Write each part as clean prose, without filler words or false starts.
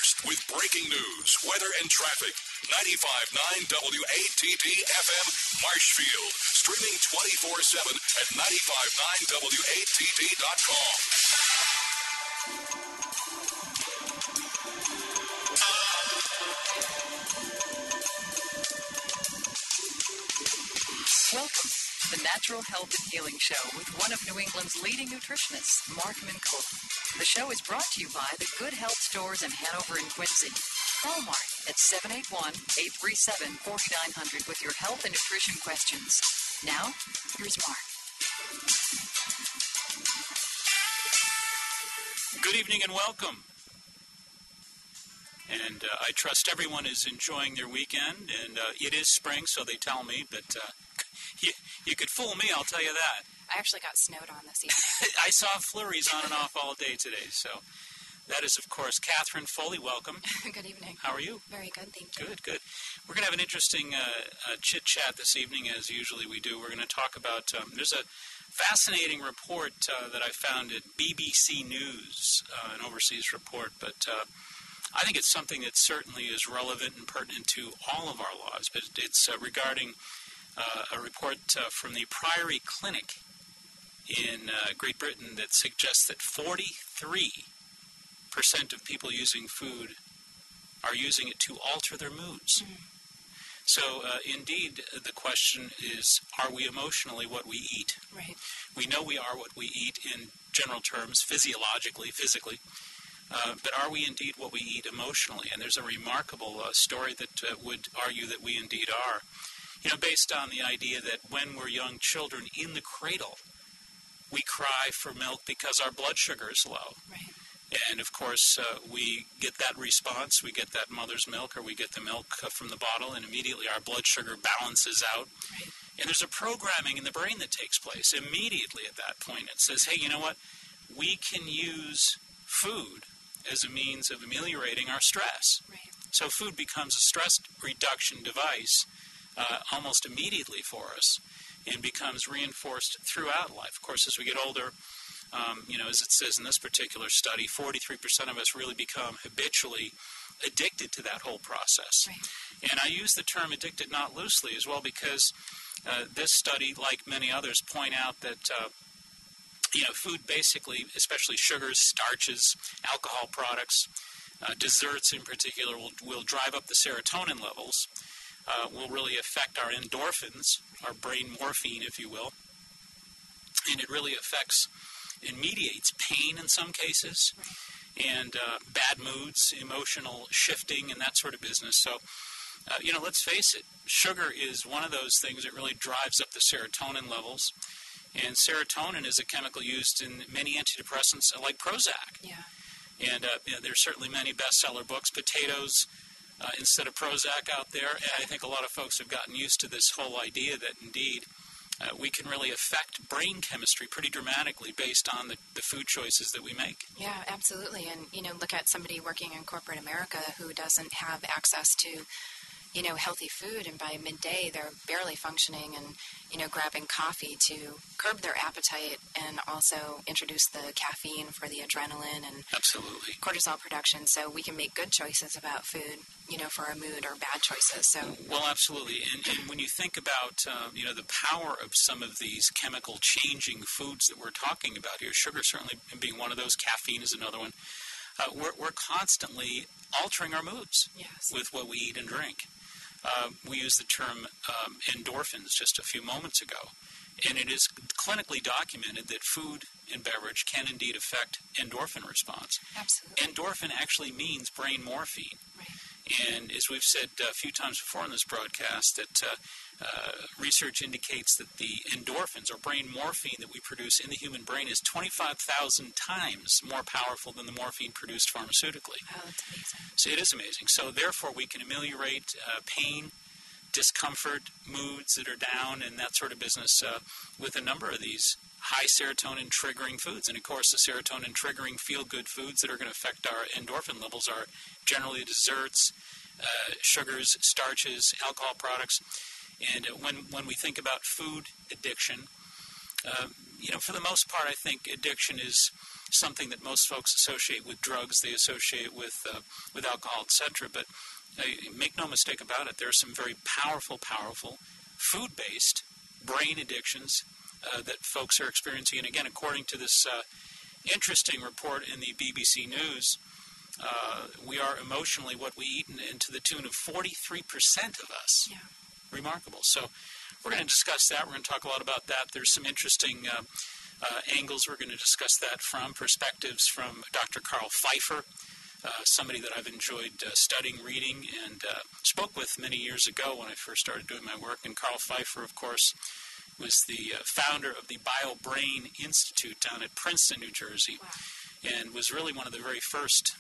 first with breaking news, weather, and traffic. 95.9 WATD FM, Marshfield. Streaming 24/7 at 959WATD.com. Welcome to the Natural Health and Healing Show with one of New England's leading nutritionists, Mark Mincola. The show is brought to you by the Good Health Stores in Hanover and Quincy. Call Mark at 781-837-4900 with your health and nutrition questions. Now, here's Mark. Good evening and welcome. And I trust everyone is enjoying their weekend, and it is spring, so they tell me, but you could fool me, I'll tell you that. I actually got snowed on this evening. I saw flurries on and off all day today, so that is, of course, Catherine Foley. Welcome. Good evening. How are you? Very good, thank you. Good. We're going to have an interesting chit-chat this evening, as usually we do. We're going to talk about, there's a fascinating report that I found at BBC News, an overseas report, but I think it's something that certainly is relevant and pertinent to all of our lives, but it's regarding a report from the Priory Clinic in Great Britain that suggests that 43% of people using food are using it to alter their moods. So, indeed, the question is, are we emotionally what we eat? Right. We know we are what we eat in general terms, physiologically, physically. But are we indeed what we eat emotionally? And there's a remarkable story that would argue that we indeed are. You know, based on the idea that when we're young children in the cradle, we cry for milk because our blood sugar is low. Right. And, of course, we get that response. We get that mother's milk, or we get the milk from the bottle, and immediately our blood sugar balances out. Right. And there's a programming in the brain that takes place immediately at that point. It says, hey, you know what? We can use food as a means of ameliorating our stress. Right. So food becomes a stress reduction device almost immediately for us, and becomes reinforced throughout life. Of course, as we get older, as it says in this particular study, 43% of us really become habitually addicted to that whole process. Right. And I use the term addicted not loosely as well, because this study, like many others, point out that food basically, especially sugars, starches, alcohol products, desserts in particular, will drive up the serotonin levels, will really affect our endorphins, our brain morphine, if you will. And it really affects and mediates pain in some cases, and bad moods, emotional shifting, and that sort of business. So, let's face it, sugar is one of those things that really drives up the serotonin levels. And serotonin is a chemical used in many antidepressants like Prozac. Yeah. And there's certainly many bestseller books, Potatoes instead of Prozac out there. And I think a lot of folks have gotten used to this whole idea that indeed we can really affect brain chemistry pretty dramatically based on the food choices that we make. Yeah, absolutely. And, look at somebody working in corporate America who doesn't have access to healthy food, and by midday they're barely functioning and, grabbing coffee to curb their appetite and also introduce the caffeine for the adrenaline and absolutely cortisol production, so we can make good choices about food, for our mood, or bad choices. So well, absolutely. And when you think about, the power of some of these chemical changing foods that we're talking about here, sugar certainly being one of those, caffeine is another one, we're constantly altering our moods. Yes. With what we eat and drink. We used the term endorphins just a few moments ago, and it is clinically documented that food and beverage can indeed affect endorphin response. Absolutely. Endorphin actually means brain morphine. Right. And as we've said a few times before in this broadcast, that research indicates that the endorphins, or brain morphine, that we produce in the human brain is 25,000 times more powerful than the morphine produced pharmaceutically. Oh, that's amazing. So it is amazing. So therefore, we can ameliorate pain, discomfort, moods that are down, and that sort of business with a number of these high serotonin triggering foods. And of course, the serotonin triggering feel-good foods that are going to affect our endorphin levels are generally desserts, sugars, starches, alcohol products. And when we think about food addiction, For the most part, I think addiction is something that most folks associate with drugs. They associate with alcohol, etc. But make no mistake about it, there are some very powerful food-based brain addictions that folks are experiencing. And again, according to this interesting report in the BBC News, we are emotionally what we eat, and to the tune of 43% of us. Yeah. Remarkable. So we're going to discuss that. We're going to talk a lot about that. There's some interesting angles we're going to discuss that from, perspectives from Dr. Carl Pfeiffer, somebody that I've enjoyed studying, reading, and spoke with many years ago when I first started doing my work. And Carl Pfeiffer, of course, was the founder of the BioBrain Institute down at Princeton, New Jersey, and was really one of the very first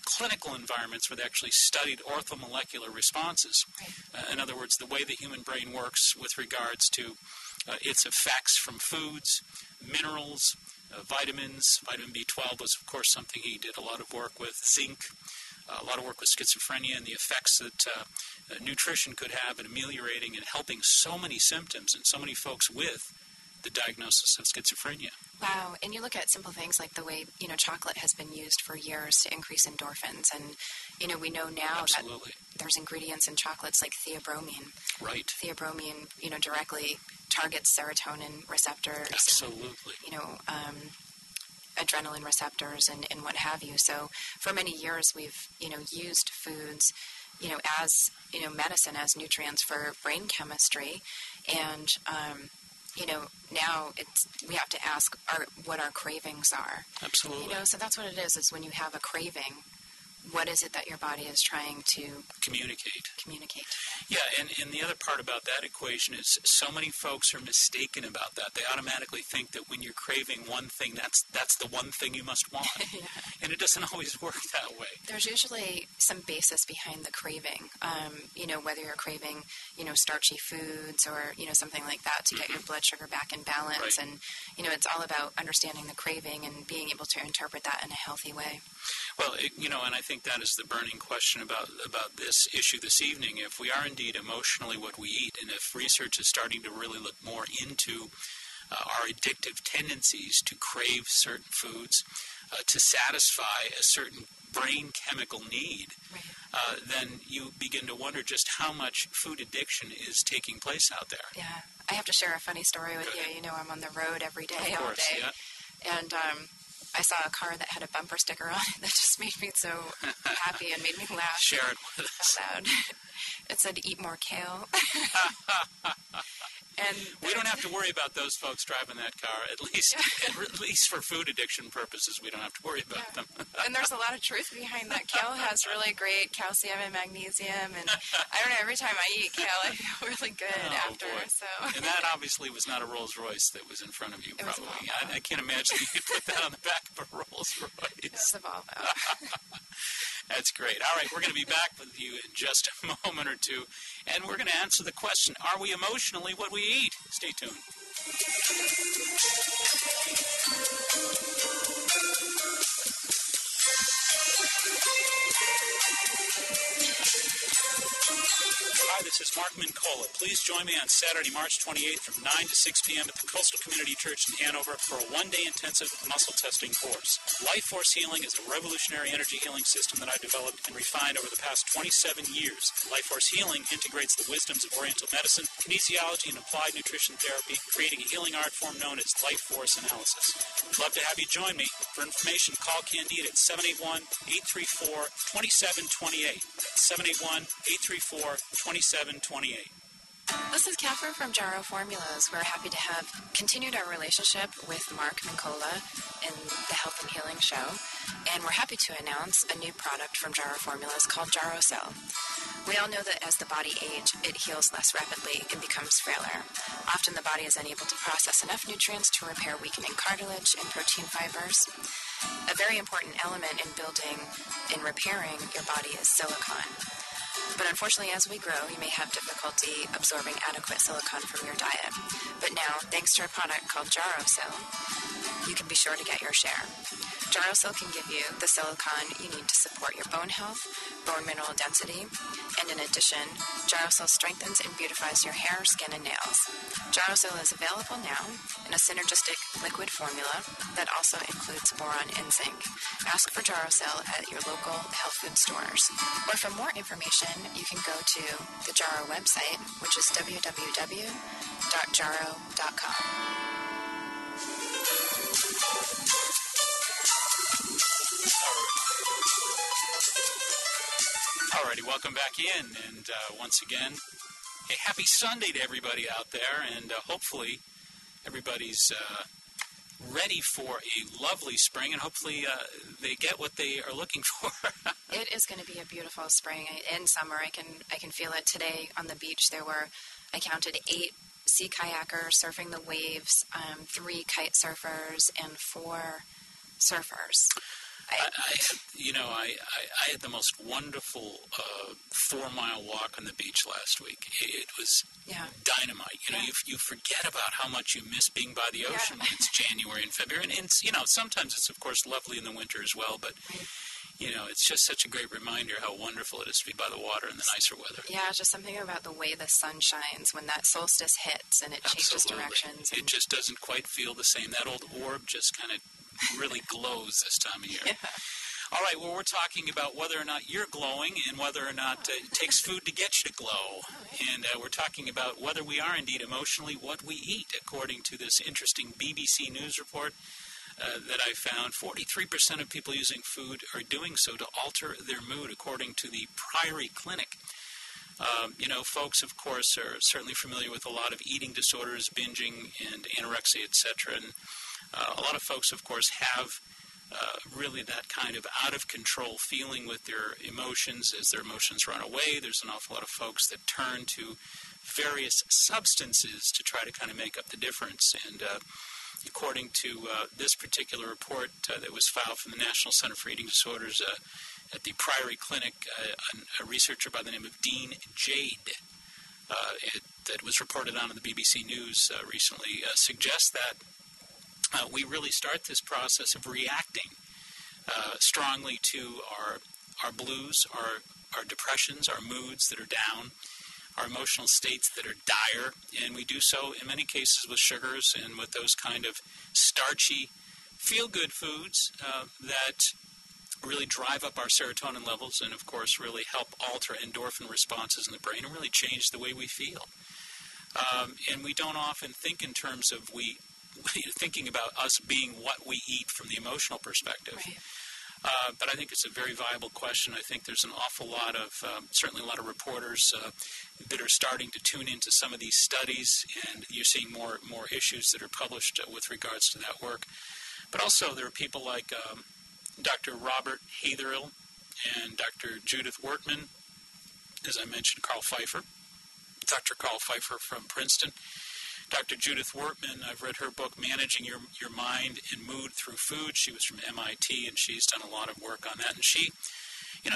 clinical environments where they actually studied orthomolecular responses. Right. In other words, the way the human brain works with regards to its effects from foods, minerals, vitamins. Vitamin B12 was, of course, something he did a lot of work with. Zinc, a lot of work with schizophrenia and the effects that nutrition could have in ameliorating and helping so many symptoms and so many folks with the diagnosis of schizophrenia. Wow. And you look at simple things like the way, chocolate has been used for years to increase endorphins. And, we know now Absolutely. that there's ingredients in chocolates like theobromine. Right. Theobromine, directly targets serotonin receptors. Absolutely. Adrenaline receptors and what have you. So for many years we've, used foods, as, medicine, as nutrients for brain chemistry. And, now we have to ask what our cravings are. Absolutely. So that's what it is when you have a craving, what is it that your body is trying to communicate? Yeah, and the other part about that equation is so many folks are mistaken about that. They automatically think that when you're craving one thing, that's the one thing you must want. Yeah. And it doesn't always work that way. There's usually some basis behind the craving, whether you're craving, starchy foods or, something like that to get your blood sugar back in balance. Right. And, it's all about understanding the craving and being able to interpret that in a healthy way. Well, and I think that is the burning question about this issue this evening. If we are indeed emotionally what we eat, and if research is starting to really look more into our addictive tendencies to crave certain foods, to satisfy a certain brain chemical need, Right. then you begin to wonder just how much food addiction is taking place out there. Yeah. I have to share a funny story with you. I'm on the road every day, Of course, all day. yeah. And I saw a car that had a bumper sticker on it that just made me so happy and made me laugh Share it with us. out loud. It said, "Eat more kale." And We don't have to worry about those folks driving that car, at least for food addiction purposes. We don't have to worry about them. And there's a lot of truth behind that. Kale has really great calcium and magnesium, and I don't know, every time I eat kale, I feel really good after. Boy. So. And that obviously was not a Rolls Royce that was in front of you, It was a probably. Volvo. I can't imagine you could put that on the back of a Rolls Royce. It's the Volvo. That's great. All right, we're going to be back with you in just a moment or two, and we're going to answer the question, are we emotionally what we eat? Stay tuned. Hi, this is Mark Mincola. Please join me on Saturday, March 28th from 9 to 6 p.m. at the Coastal Community Church in Hanover for a one-day intensive muscle testing course. Life Force Healing is a revolutionary energy healing system that I've developed and refined over the past 27 years. Life Force Healing integrates the wisdoms of Oriental medicine, kinesiology, and applied nutrition therapy, creating a healing art form known as Life Force Analysis. I'd love to have you join me. For information, call Candide at 781-834-2728. That's 781-834-2728. This is Catherine from Jarrow Formulas. We're happy to have continued our relationship with Mark Mincola in the Health and Healing Show, and we're happy to announce a new product from Jarrow Formulas called Jarrow Cell. We all know that as the body ages, it heals less rapidly and becomes frailer. Often the body is unable to process enough nutrients to repair weakening cartilage and protein fibers. A very important element in building and repairing your body is silicon. But unfortunately, as we grow, you may have difficulty absorbing adequate silicon from your diet. But now, thanks to a product called Jarosil, you can be sure to get your share. Jarosil can give you the silicon you need to support your bone health, bone mineral density, and in addition, Jarosil strengthens and beautifies your hair, skin, and nails. Jarosil is available now in a synergistic liquid formula that also includes boron and zinc. Ask for Jarosil at your local health food stores. Or for more information, you can go to the Jaro website, which is www.jaro.com. Alrighty, welcome back in, and once again, a happy Sunday to everybody out there, and hopefully everybody's ready for a lovely spring, and hopefully they get what they are looking for. It is going to be a beautiful spring and summer. I can feel it today on the beach. I counted 8 sea kayakers surfing the waves, 3 kite surfers, and 4 surfers. I had the most wonderful 4-mile walk on the beach last week. It was dynamite. You forget about how much you miss being by the ocean when it's January and February. And sometimes it's, of course, lovely in the winter as well. But, it's just such a great reminder how wonderful it is to be by the water in the nicer weather. Yeah, just something about the way the sun shines when that solstice hits and it changes directions. It just doesn't quite feel the same. That old orb just kind of really glows this time of year. Yeah. All right, well, we're talking about whether or not you're glowing and whether or not it takes food to get you to glow. And we're talking about whether we are indeed emotionally what we eat, according to this interesting BBC News report that I found. 43% of people using food are doing so to alter their mood, according to the Priory Clinic. Folks, of course, are certainly familiar with a lot of eating disorders, binging, and anorexia, etc., and a lot of folks, of course, have really that kind of out-of-control feeling with their emotions as their emotions run away. There's an awful lot of folks that turn to various substances to try to kind of make up the difference. And according to this particular report that was filed from the National Center for Eating Disorders at the Priory Clinic, a researcher by the name of Dean Jade, that was reported on in the BBC News recently, suggests that we really start this process of reacting strongly to our blues, our depressions, our moods that are down, our emotional states that are dire, and we do so in many cases with sugars and with those kind of starchy, feel-good foods that really drive up our serotonin levels and, of course, really help alter endorphin responses in the brain and really change the way we feel. And we don't often think in terms of thinking about us being what we eat from the emotional perspective. Right. But I think it's a very viable question. I think there's an awful lot of, certainly a lot of reporters that are starting to tune into some of these studies, and you're seeing more issues that are published with regards to that work. But also there are people like Dr. Robert Hatherill and Dr. Judith Wortman, as I mentioned, Carl Pfeiffer, Dr. Carl Pfeiffer from Princeton. Dr. Judith Wortman, I've read her book, Managing Your Mind and Mood Through Food. She was from MIT, and she's done a lot of work on that. And she,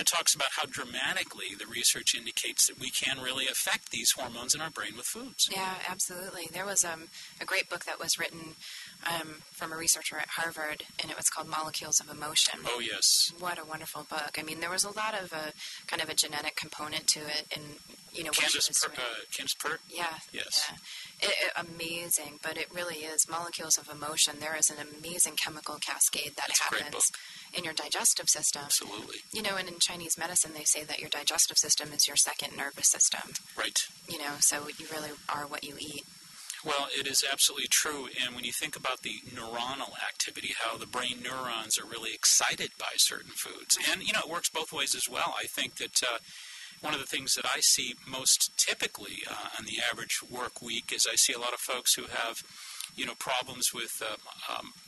talks about how dramatically the research indicates that we can really affect these hormones in our brain with foods. Yeah, absolutely. There was a great book that was written from a researcher at Harvard, and it was called Molecules of Emotion. Oh, yes. What a wonderful book. I mean, there was a lot of kind of a genetic component to it, and Candace Pert? Yeah. Yes. Yeah. Amazing, but it really is Molecules of Emotion. There is an amazing chemical cascade that happens in your digestive system. Absolutely. And in Chinese medicine, they say that your digestive system is your second nervous system. Right. So you really are what you eat. Well, it is absolutely true, and when you think about the neuronal activity, how the brain neurons are really excited by certain foods, and, it works both ways as well. I think that one of the things that I see most typically on the average work week is I see a lot of folks who have, problems with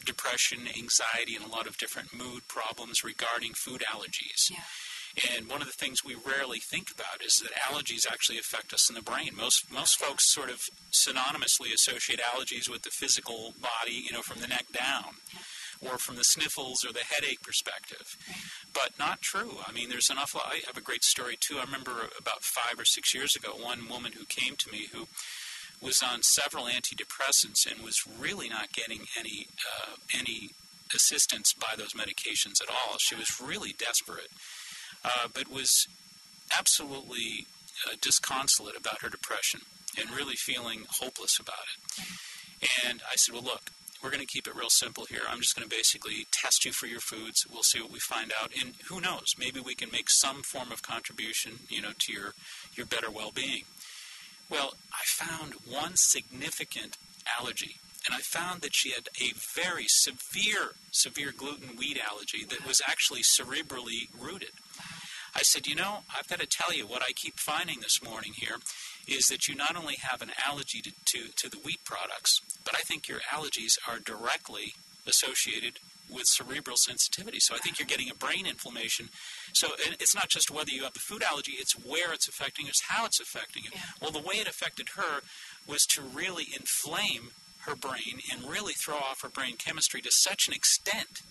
depression, anxiety, and a lot of different mood problems regarding food allergies. Yeah. And one of the things we rarely think about is that allergies actually affect us in the brain. Most folks sort of synonymously associate allergies with the physical body, from the neck down. or from the sniffles or the headache perspective. But not true. I mean, there's an awful. I have a great story too. I remember about 5 or 6 years ago, one woman who came to me who was on several antidepressants and was really not getting any assistance by those medications at all. She was really desperate, but was absolutely disconsolate about her depression and really feeling hopeless about it. And I said, well, look, we're going to keep it real simple here. I'm just going to basically test you for your foods. We'll see what we find out. And who knows, maybe we can make some form of contribution, to your better well-being. Well, I found one significant allergy, and I found that she had a very severe gluten wheat allergy that was actually cerebrally rooted. I said, I've got to tell you what I keep finding this morning here is that you not only have an allergy to the wheat products, but I think your allergies are directly associated with cerebral sensitivity. So I think you're getting a brain inflammation. So it's not just whether you have the food allergy, it's where it's affecting, it's how it's affecting it. Yeah. Well, the way it affected her was to really inflame her brain and really throw off her brain chemistry to such an extent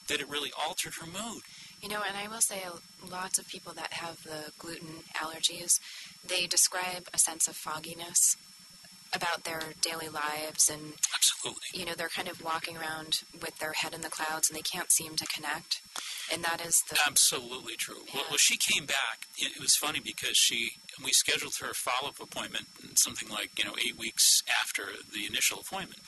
that it really altered her mood. And I will say lots of people that have the gluten allergies, they describe a sense of fogginess about their daily lives, and absolutely, they're kind of walking around with their head in the clouds and they can't seem to connect. And that is absolutely true. Yeah. Well, she came back. It was funny because we scheduled her follow-up appointment something like 8 weeks after the initial appointment.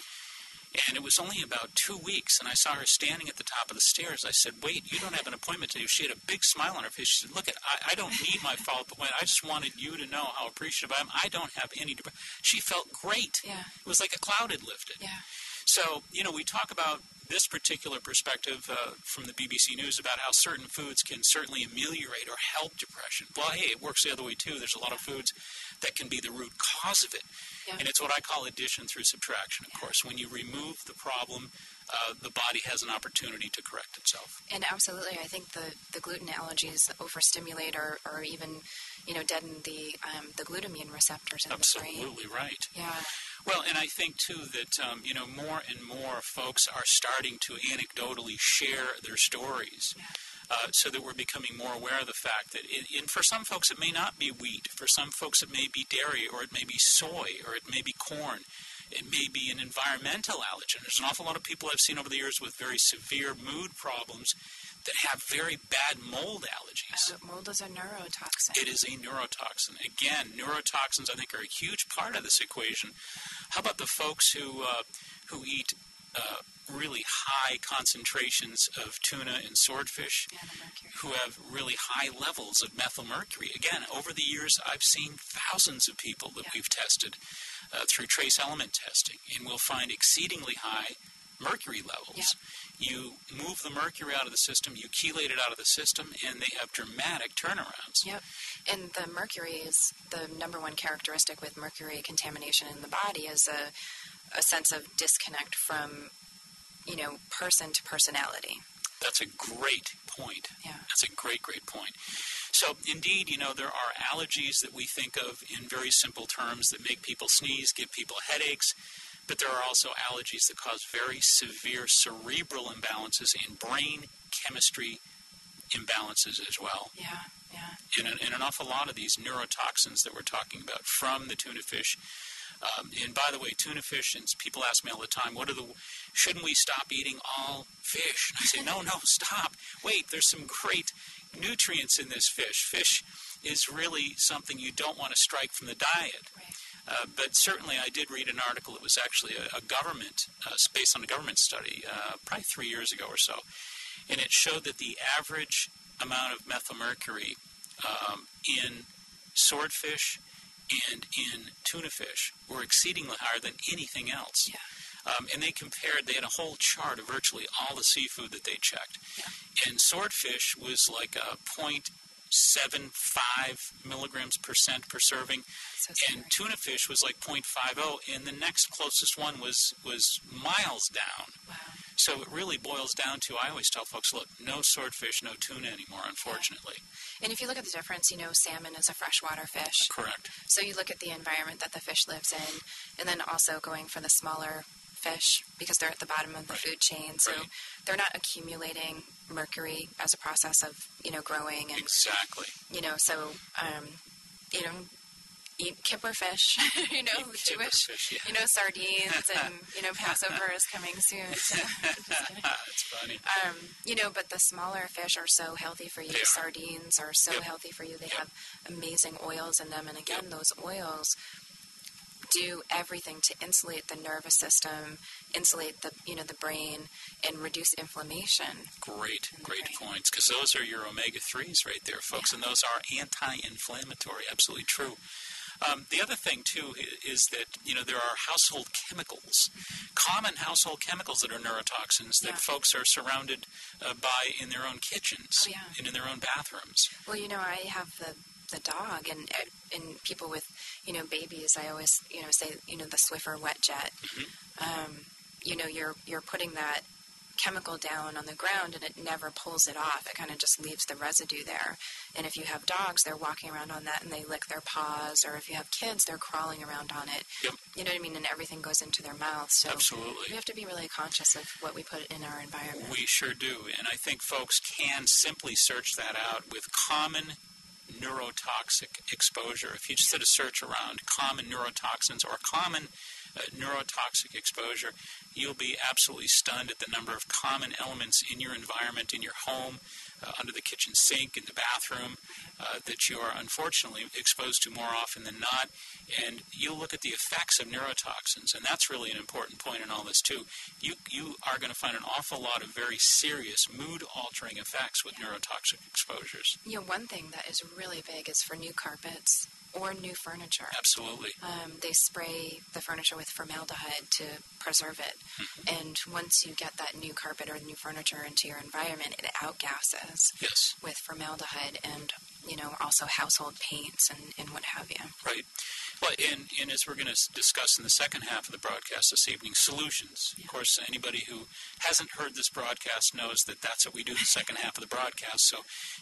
And it was only about 2 weeks, and I saw her standing at the top of the stairs. I said, wait, you don't have an appointment today. She had a big smile on her face. She said, look, I don't need my follow-up appointment. I just wanted you to know how appreciative I am. I don't have any depression. She felt great. Yeah. It was like a cloud had lifted. Yeah. So, we talk about this particular perspective from the BBC News about how certain foods can certainly ameliorate or help depression. Well, hey, it works the other way, too. There's a lot of foods that can be the root cause of it. Yeah. And it's what I call addition through subtraction, of course. When you remove the problem, the body has an opportunity to correct itself. And absolutely, I think the gluten allergies overstimulate or even, deaden the glutamine receptors in the brain. Absolutely right. Yeah. Well, and I think, too, that, more and more folks are starting to anecdotally share their stories. Yeah. So that we're becoming more aware of the fact that, for some folks, it may not be wheat. For some folks, it may be dairy, or it may be soy, or it may be corn. It may be an environmental allergen. There's an awful lot of people I've seen over the years with very severe mood problems that have very bad mold allergies. Mold is a neurotoxin. It is a neurotoxin. Again, neurotoxins, I think, are a huge part of this equation. How about the folks who eat really high concentrations of tuna and swordfish, who have really high levels of methylmercury? Again, over the years, I've seen thousands of people that we've tested through trace element testing, and we'll find exceedingly high mercury levels. You move the mercury out of the system, you chelate it out of the system, and they have dramatic turnarounds. Yep. And the mercury is the number one characteristic with mercury contamination in the body is a sense of disconnect from, person to personality. That's a great point. Yeah. That's a great, great point. So, indeed, there are allergies that we think of in very simple terms that make people sneeze, give people headaches, but there are also allergies that cause very severe cerebral imbalances and brain chemistry imbalances as well. Yeah, yeah. And an awful lot of these neurotoxins that we're talking about from the tuna fish. And by the way, tuna fish, and people ask me all the time, shouldn't we stop eating all fish? And I say, no, stop. Wait, there's some great nutrients in this fish. Fish is really something you don't want to strike from the diet. Right. But certainly I did read an article. It was actually a government, based on a government study, probably 3 years ago or so. And it showed that the average amount of methylmercury in swordfish and in tuna fish were exceedingly higher than anything else. Yeah. And they had a whole chart of virtually all the seafood that they checked. Yeah. And swordfish was like a 0.75 milligrams percent per serving. So and tuna fish was like 0.50, and the next closest one was miles down. Wow. So it really boils down to, I always tell folks, look, no swordfish, no tuna anymore, unfortunately. Yeah. And if you look at the difference, salmon is a freshwater fish. Correct. So you look at the environment that the fish lives in, and then also going for the smaller fish because they're at the bottom of the food chain. So they're not accumulating mercury as a process of, growing. And, Exactly. So, eat kipper fish, Jewish, fish, yeah. Sardines, and, Passover is coming soon. So, That's funny. But the smaller fish are so healthy for you. Sardines are so healthy for you. They have amazing oils in them. And again, those oils do everything to insulate the nervous system, insulate the brain, and reduce inflammation. Great points, because those are your omega-3s right there, folks, and those are anti-inflammatory. Absolutely true. The other thing, too, is that, there are household chemicals, common household chemicals that are neurotoxins that folks are surrounded by in their own kitchens and in their own bathrooms. Well, I have the dog, and people with, babies, I always, say, the Swiffer wet jet. You're putting that chemical down on the ground and it never pulls it off. It kind of just leaves the residue there. And if you have dogs, they're walking around on that and they lick their paws, or if you have kids, they're crawling around on it. Yep. You know what I mean? And everything goes into their mouth. So absolutely. We have to be really conscious of what we put in our environment. We sure do. And I think folks can simply search that out with common neurotoxic exposure. If you just did a search around common neurotoxins or common neurotoxic exposure, you'll be absolutely stunned at the number of common elements in your environment, in your home, under the kitchen sink, in the bathroom, that you are unfortunately exposed to more often than not. And you'll look at the effects of neurotoxins, and that's really an important point in all this too. You are going to find an awful lot of very serious mood-altering effects with neurotoxic exposures. One thing that is really big is for new carpets or new furniture. Absolutely. They spray the furniture with formaldehyde to preserve it. And once you get that new carpet or new furniture into your environment, it outgasses with formaldehyde and, also household paints and what have you. Right. Well, and as we're going to discuss in the second half of the broadcast this evening, solutions. Of course, anybody who hasn't heard this broadcast knows that that's what we do in the second half of the broadcast. So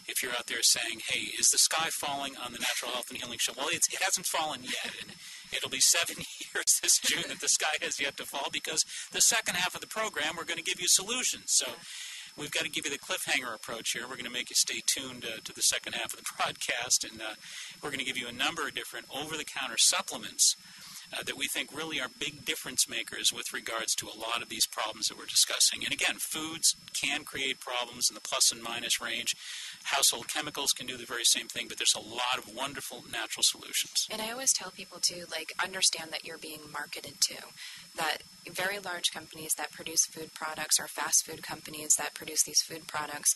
if you're out there saying, hey, is the sky falling on the Natural Health and Healing Show? Well, it hasn't fallen yet. And it'll be 7 years this June that the sky has yet to fall, because the second half of the program, we're going to give you solutions. So we've got to give you the cliffhanger approach here. We're going to make you stay tuned to the second half of the broadcast, and we're going to give you a number of different over-the-counter supplements that we think really are big difference makers with regards to a lot of these problems that we're discussing. And again, foods can create problems in the plus and minus range. Household chemicals can do the very same thing, but there's a lot of wonderful natural solutions. And I always tell people to, understand that you're being marketed to. That very large companies that produce food products, or fast food companies that produce these food products,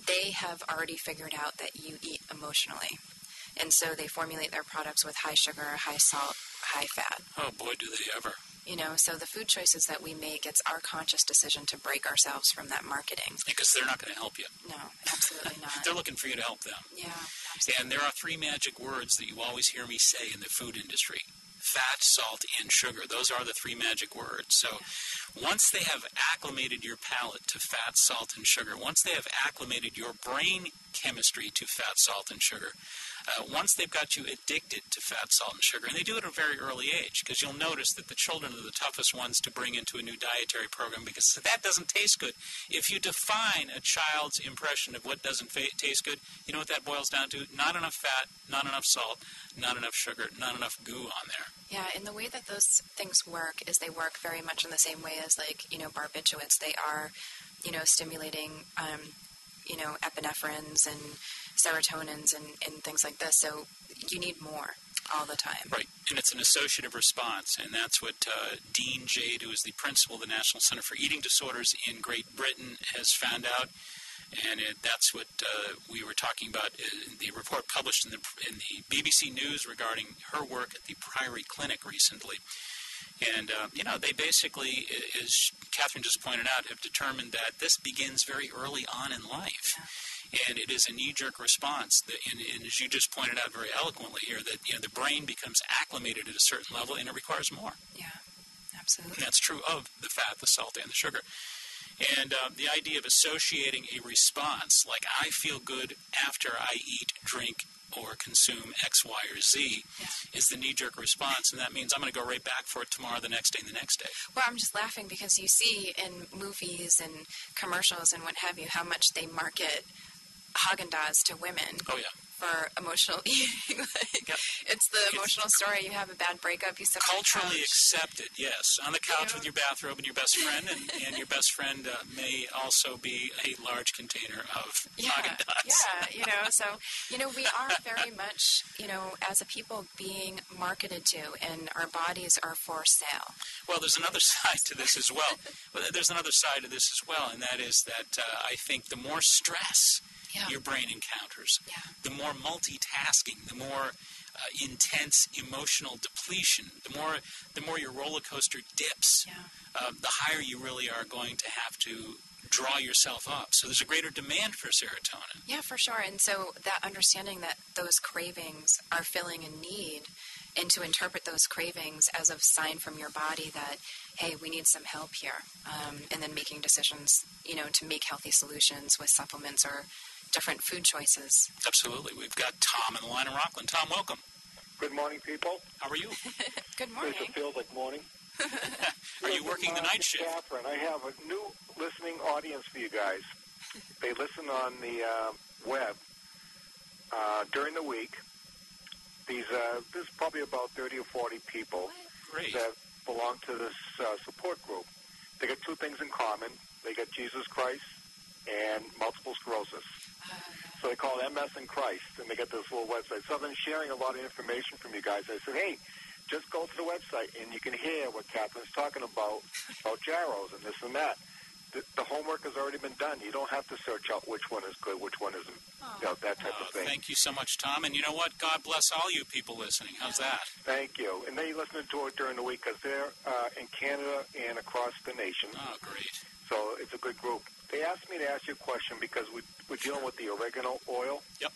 they have already figured out that you eat emotionally. And so they formulate their products with high sugar, high salt, high fat. Oh, boy, do they ever. So the food choices that we make, it's our conscious decision to break ourselves from that marketing. Because they're not going to help you. No, absolutely not. They're looking for you to help them. Yeah, absolutely. And there are 3 magic words that you always hear me say in the food industry: fat, salt, and sugar. Those are the 3 magic words. So once they have acclimated your palate to fat, salt, and sugar, once they have acclimated your brain chemistry to fat, salt, and sugar, once they've got you addicted to fat, salt, and sugar, and they do it at a very early age, because you'll notice that the children are the toughest ones to bring into a new dietary program, because that doesn't taste good. If you define a child's impression of what doesn't taste good, you know what that boils down to? Not enough fat, not enough salt, not enough sugar, not enough goo on there. Yeah, and the way that those things work is they work very much in the same way as, barbiturates. They are, stimulating, epinephrines and serotonins and things like this. So you need more all the time. Right, and it's an associative response, and that's what Dean Jade, who is the principal of the National Center for Eating Disorders in Great Britain, has found out. And that's what we were talking about in the report published in the BBC News regarding her work at the Priory Clinic recently. And, they basically, as Catherine just pointed out, have determined that this begins very early on in life. And it is a knee-jerk response. And as you just pointed out very eloquently here, that the brain becomes acclimated at a certain level, and it requires more. Yeah, absolutely. And that's true of the fat, the salt, and the sugar. And the idea of associating a response, like I feel good after I eat, drink, or consume X, Y, or Z is the knee-jerk response, and that means I'm going to go right back for it tomorrow, the next day, and the next day. Well, I'm just laughing because you see in movies and commercials and what have you how much they market Haagen-Dazs to women. Oh, yeah. For emotional eating. It's the emotional story. You have a bad breakup, you sit on the culturally couch. accepted, yes. On the couch with your bathrobe and your best friend, and your best friend may also be a large container of Haagen-Dazs. Yeah, so, we are very much, as a people being marketed to, and our bodies are for sale. Well, there's another side to this as well. And that is that I think the more stress your brain encounters, the more multitasking, the more intense emotional depletion, the more your roller coaster dips, the higher you really are going to have to draw yourself up. So there's a greater demand for serotonin. Yeah, for sure. And so that understanding that those cravings are filling a need, and to interpret those cravings as a sign from your body that, hey, we need some help here, and then making decisions, to make healthy solutions with supplements or different food choices. Absolutely. We've got Tom in the line in Rockland. Tom, welcome. Good morning, people. How are you? Good morning. It feels like morning. Are you working the night shift? Catherine, I have a new listening audience for you guys. They listen on the web during the week. There's probably about 30 or 40 people that belong to this support group. They got two things in common. They got Jesus Christ and multiple sclerosis. So they call it MS and Christ, and they get this little website. So I've been sharing a lot of information from you guys. I said, hey, just go to the website, and you can hear what Catherine's talking about Jarrows and this and that. The homework has already been done. You don't have to search out which one is good, which one isn't, that type of thing. Thank you so much, Tom. And you know what? God bless all you people listening. How's that? Thank you. And they listen to it during the week because they're in Canada and across the nation. Oh, great. So it's a good group. They asked me to ask you a question because we're dealing with the oregano oil. Yep.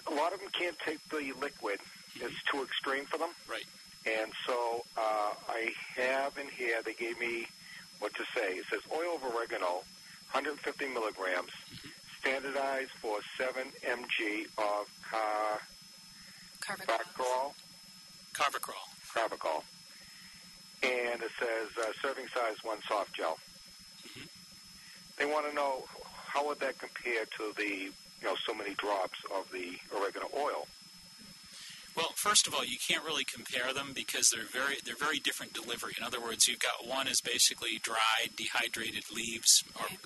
A lot of them can't take the liquid. It's too extreme for them. Right. And so I have in here, they gave me what to say. It says oil of oregano, 150 milligrams, standardized for 7 mg of Carvacrol. And it says serving size 1 soft gel. They want to know how would that compare to the, so many drops of the oregano oil. Well, first of all, you can't really compare them because they're very different delivery. In other words, you've got one is basically dried, dehydrated leaves,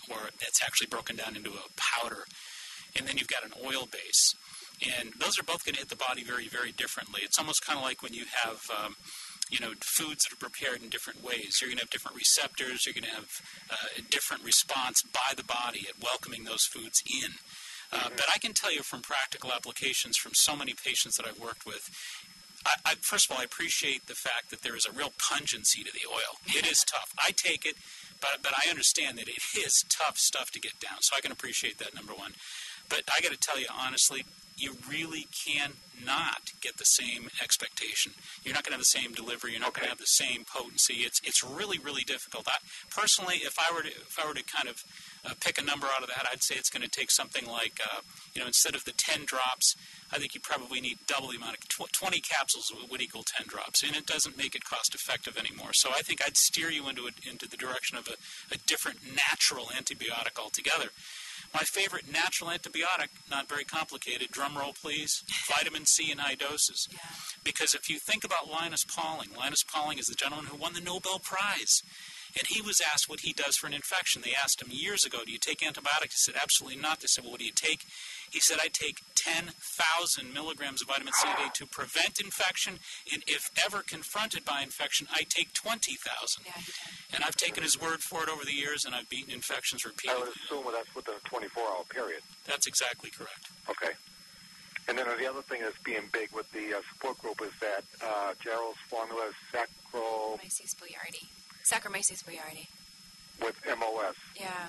or it's actually broken down into a powder, and then you've got an oil base. And those are both going to hit the body very, very differently. It's almost kind of like when you have foods that are prepared in different ways. You're going to have different receptors. You're going to have a different response by the body at welcoming those foods in. But I can tell you from practical applications from so many patients that I've worked with, first of all, I appreciate the fact that there is a real pungency to the oil. It is tough. I take it, but I understand that it is tough stuff to get down, so I can appreciate that, number one. But I got to tell you honestly, you really cannot get the same expectation. You're not going to have the same delivery. You're not going to have the same potency. It's really, really difficult. Personally, if I were to kind of pick a number out of that, I'd say it's going to take something like, instead of the 10 drops, I think you probably need double the amount of 20 capsules would equal 10 drops, and it doesn't make it cost effective anymore. So I think I'd steer you into the direction of a different natural antibiotic altogether. My favorite natural antibiotic, not very complicated, drum roll please, vitamin C in high doses. Yeah. Because if you think about Linus Pauling is the gentleman who won the Nobel Prize. And he was asked what he does for an infection. They asked him years ago, do you take antibiotics? He said, absolutely not. They said, well, what do you take? He said, I take 10,000 milligrams of vitamin C a day to prevent infection, and if ever confronted by infection, I take 20,000. Yeah, he did. And I've taken his word for it over the years, and I've beaten infections repeatedly. I would assume that's within a 24-hour period. That's exactly correct. Okay. And then the other thing that's being big with the support group is that Gerald's formula is Saccharomyces boulardii. With MOS. Yeah.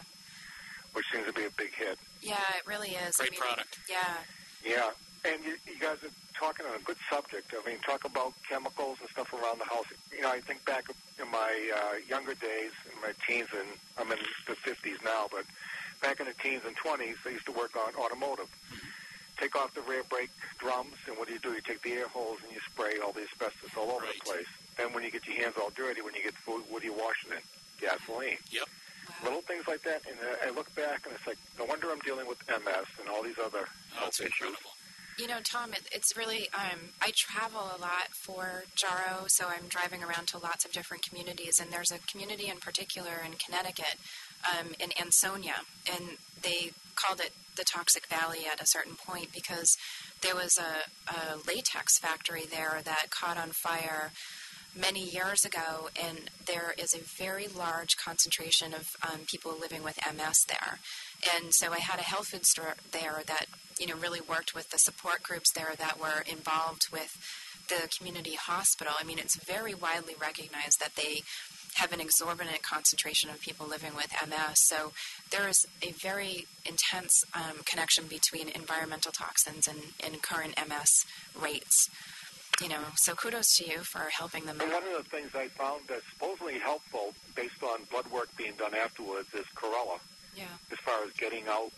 Which seems to be a big hit. Yeah, it really is. Great product. Yeah. Yeah. And you guys are talking on a good subject. I mean, talk about chemicals and stuff around the house. I think back in my younger days, in my teens, and I'm in the 50s now, but back in the teens and 20s, I used to work on automotive. take off the rear brake drums, and what do? You take the air holes and you spray all the asbestos all over the place. Then when you get your hands all dirty, when you get food, what are you washing in? Gasoline. Yep. Little things like that, and I look back and it's like, no wonder I'm dealing with MS and all these other health issues. Incredible. You know, Tom, it's really, I travel a lot for JARO, so I'm driving around to lots of different communities, and there's a community in particular in Connecticut, in Ansonia, and they called it the Toxic Valley at a certain point because there was a latex factory there that caught on fire many years ago, and there is a very large concentration of people living with MS there. And so I had a health food store there that, you know, really worked with the support groups there that were involved with the community hospital. I mean, it's very widely recognized that they have an exorbitant concentration of people living with MS. So there is a very intense connection between environmental toxins and current MS rates. You know, so kudos to you for helping them. And one of the things I found that's supposedly helpful, based on blood work being done afterwards, is chlorella. Yeah. As far as getting out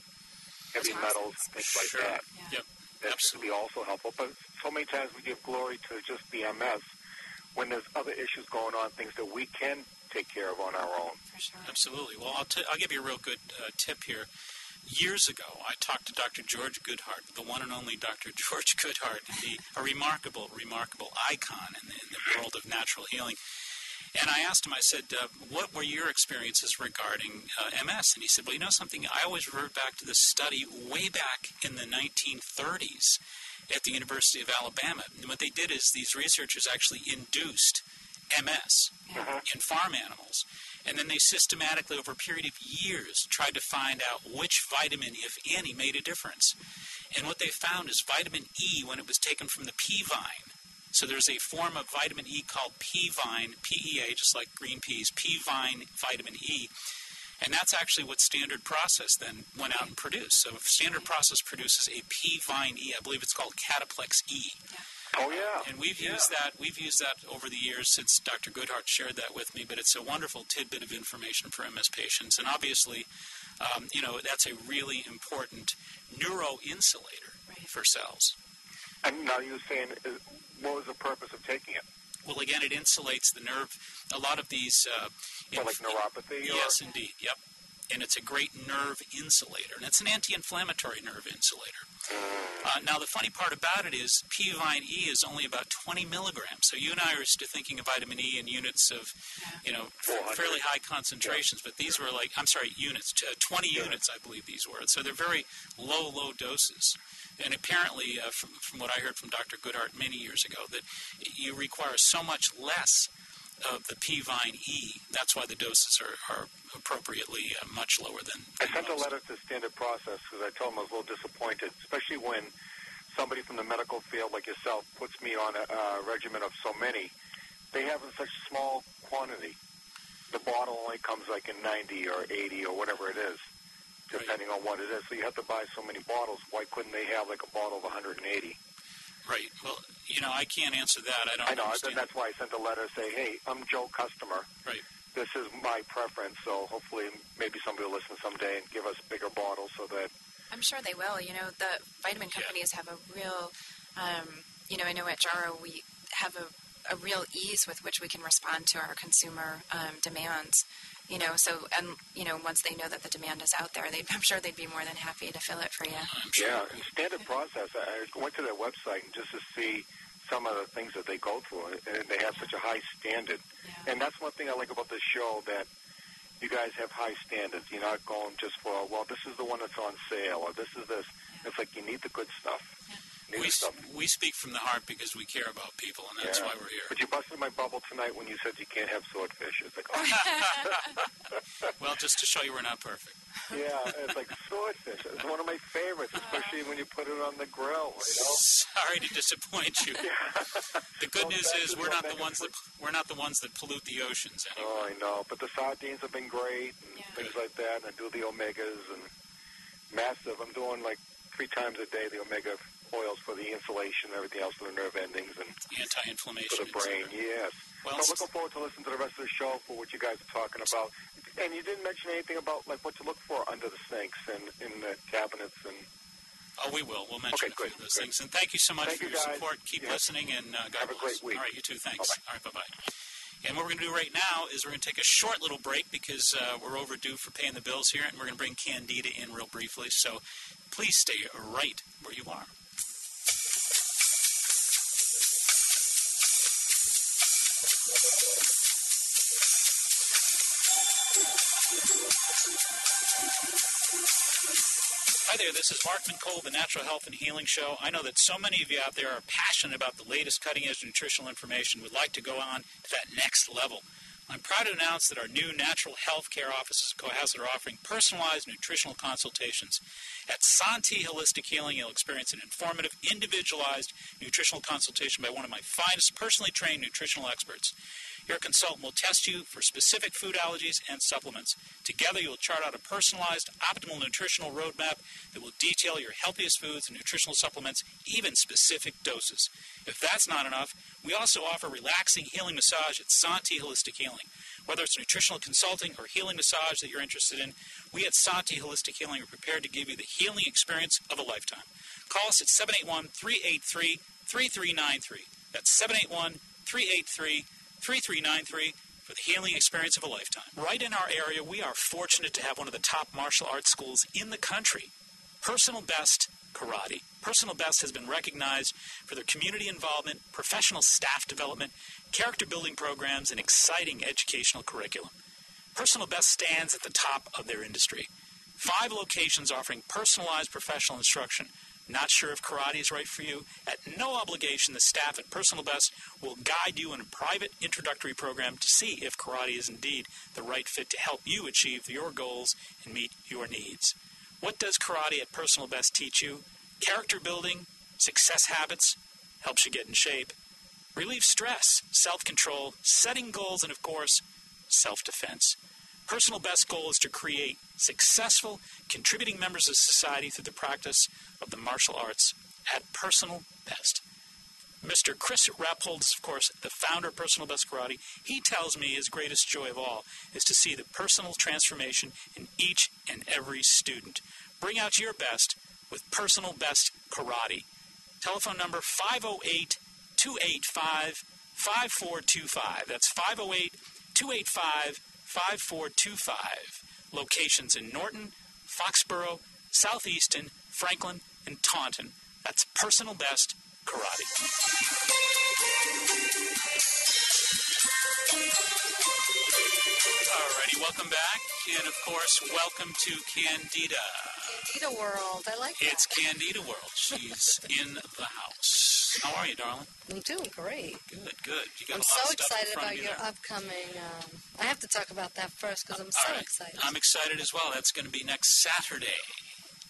heavy metals, things like that. Yep. That should be also helpful. But so many times we give glory to just the MS when there's other issues going on, things that we can take care of on our own. For sure. Absolutely. Well, I'll give you a real good tip here. Years ago, I talked to Dr. George Goodhart, the one and only Dr. George Goodhart, a remarkable, remarkable icon in the world of natural healing. And I asked him, I said, what were your experiences regarding MS? And he said, well, you know something, I always revert back to this study way back in the 1930s at the University of Alabama. And what they did is these researchers actually induced MS in farm animals. And then they systematically, over a period of years, tried to find out which vitamin, if any, made a difference. And what they found is vitamin E, when it was taken from the pea vine. So there's a form of vitamin E called pea vine, PEA, just like green peas, pea vine vitamin E. And that's actually what Standard Process then went out and produced. So Standard Process produces a pea vine E. I believe it's called Cataplex E. Oh, yeah. And we've used that over the years since Dr. Goodhart shared that with me, but it's a wonderful tidbit of information for MS patients. And obviously, you know, that's a really important neuroinsulator for cells. And now you're saying, what was the purpose of taking it? Well, again, it insulates the nerve. A lot of these... like neuropathy? Yes, indeed. Yep. And it's a great nerve insulator. And it's an anti-inflammatory nerve insulator. Now, the funny part about it is pea vine E is only about 20 milligrams. So you and I are used to thinking of vitamin E in units of, you know, fairly high concentrations. But these were like, I'm sorry, units, 20 units, I believe these were. So they're very low doses. And apparently, from what I heard from Dr. Goodhart many years ago, that you require so much less of the pea vine E. That's why the doses are appropriately much lower than I sent most. a letter to Standard Process because I told them I was a little disappointed, especially when somebody from the medical field like yourself puts me on a regimen of so many. They have in such small quantity. The bottle only comes like in 90 or 80 or whatever it is, depending on what it is. So you have to buy so many bottles. Why couldn't they have like a bottle of 180? Right. Well, you know, I can't answer that. I know. Understand. That's why I sent a letter saying, hey, I'm Joe customer. Right. This is my preference, so hopefully maybe somebody will listen someday and give us bigger bottles so that... I'm sure they will. You know, the vitamin companies have a real, you know, I know at JARO we have a real ease with which we can respond to our consumer demands. You know, so, and, you know, once they know that the demand is out there, I'm sure they'd be more than happy to fill it for you. I'm sure. Yeah, and Standard Process, I went to their website just to see some of the things that they go through, and they have such a high standard. Yeah. And that's one thing I like about this show, that you guys have high standards. You're not going just for, well, this is the one that's on sale, or this is this. Yeah. It's like you need the good stuff. Yeah. We speak from the heart because we care about people, and that's why we're here. But you busted my bubble tonight when you said you can't have swordfish. It's like, oh. Well, just to show you we're not perfect. Yeah, it's like swordfish. It's one of my favorites, especially when you put it on the grill. You know? Sorry to disappoint you. The good news is we're not the ones that pollute the oceans anymore. Oh, I know. But the sardines have been great and things like that. And I do the omegas and massive. I'm doing like 3 times a day the omega oils for the insulation and everything else for the nerve endings and anti-inflammation for the brain. Yes. Well, so looking forward to listening to the rest of the show for what you guys are talking about. And you didn't mention anything about like what to look for under the sinks and in the cabinets and Oh, we will. We'll mention a few of those things. And thank you so much for your support. Keep listening, and God have a great week. All right, you too. Thanks. Bye-bye. All right, bye-bye. And what we're going to do right now is we're going to take a short little break because we're overdue for paying the bills here, and we're going to bring Candida in real briefly. So please stay right where you are. Hi there, this is Mark Cole, the Natural Health and Healing Show. I know that so many of you out there are passionate about the latest cutting-edge nutritional information, would like to go on to that next level. I'm proud to announce that our new natural health care offices in Cohasset are offering personalized nutritional consultations. At Santi Holistic Healing, you'll experience an informative, individualized nutritional consultation by one of my finest personally trained nutritional experts. Your consultant will test you for specific food allergies and supplements. Together, you will chart out a personalized, optimal nutritional roadmap that will detail your healthiest foods and nutritional supplements, even specific doses. If that's not enough, we also offer relaxing healing massage at Santi Holistic Healing. Whether it's nutritional consulting or healing massage that you're interested in, we at Santi Holistic Healing are prepared to give you the healing experience of a lifetime. Call us at 781-383-3393. That's 781-383-3393 for the healing experience of a lifetime. Right in our area, we are fortunate to have one of the top martial arts schools in the country, Personal Best Karate. Personal Best has been recognized for their community involvement, professional staff development, character building programs, and exciting educational curriculum. Personal Best stands at the top of their industry. 5 locations offering personalized professional instruction. Not sure if karate is right for you? At no obligation, the staff at Personal Best will guide you in a private introductory program to see if karate is indeed the right fit to help you achieve your goals and meet your needs. What does karate at Personal Best teach you? Character building, success habits, helps you get in shape, relieve stress, self-control, setting goals, and of course, self-defense. Personal Best's goal is to create successful, contributing members of society through the practice of the martial arts at Personal Best. Mr. Chris Rappold is, of course, the founder of Personal Best Karate. He tells me his greatest joy of all is to see the personal transformation in each and every student. Bring out your best with Personal Best Karate. Telephone number 508-285-5425. That's 508-285-5425. Locations in Norton, Foxborough, Southeaston, Franklin, and Taunton. That's Personal Best Karate. Alrighty, welcome back. And of course, welcome to Candida. Candida World. I like that. It's Candida World. She's in the house. How are you, darling? I'm doing great. Good, good. You got I'm a lot so of stuff excited in front about of you your there. upcoming. I have to talk about that first because I'm so excited. I'm excited as well. That's going to be next Saturday.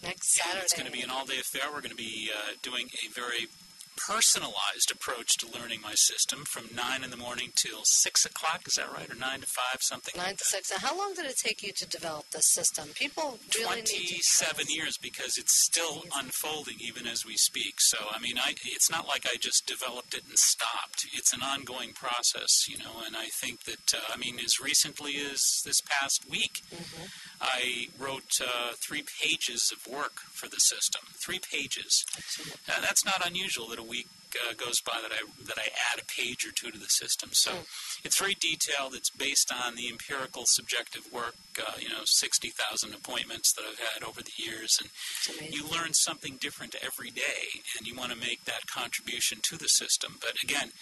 Next Saturday. It's going to be an all-day affair. We're going to be doing a very personalized approach to learning my system from 9 in the morning till 6 o'clock. Is that right? Or 9 to 5, something 9 to 6. Now, how long did it take you to develop this system? People really need to 27 years because it's still unfolding even as we speak. So, I mean, it's not like I just developed it and stopped. It's an ongoing process, you know, and I think that, as recently as this past week, I wrote 3 pages of work for the system. 3 pages. That's not unusual that a week goes by that I add a page or 2 to the system. So it's very detailed. It's based on the empirical, subjective work, 60,000 appointments that I've had over the years. And you learn something different every day, and you want to make that contribution to the system. But again,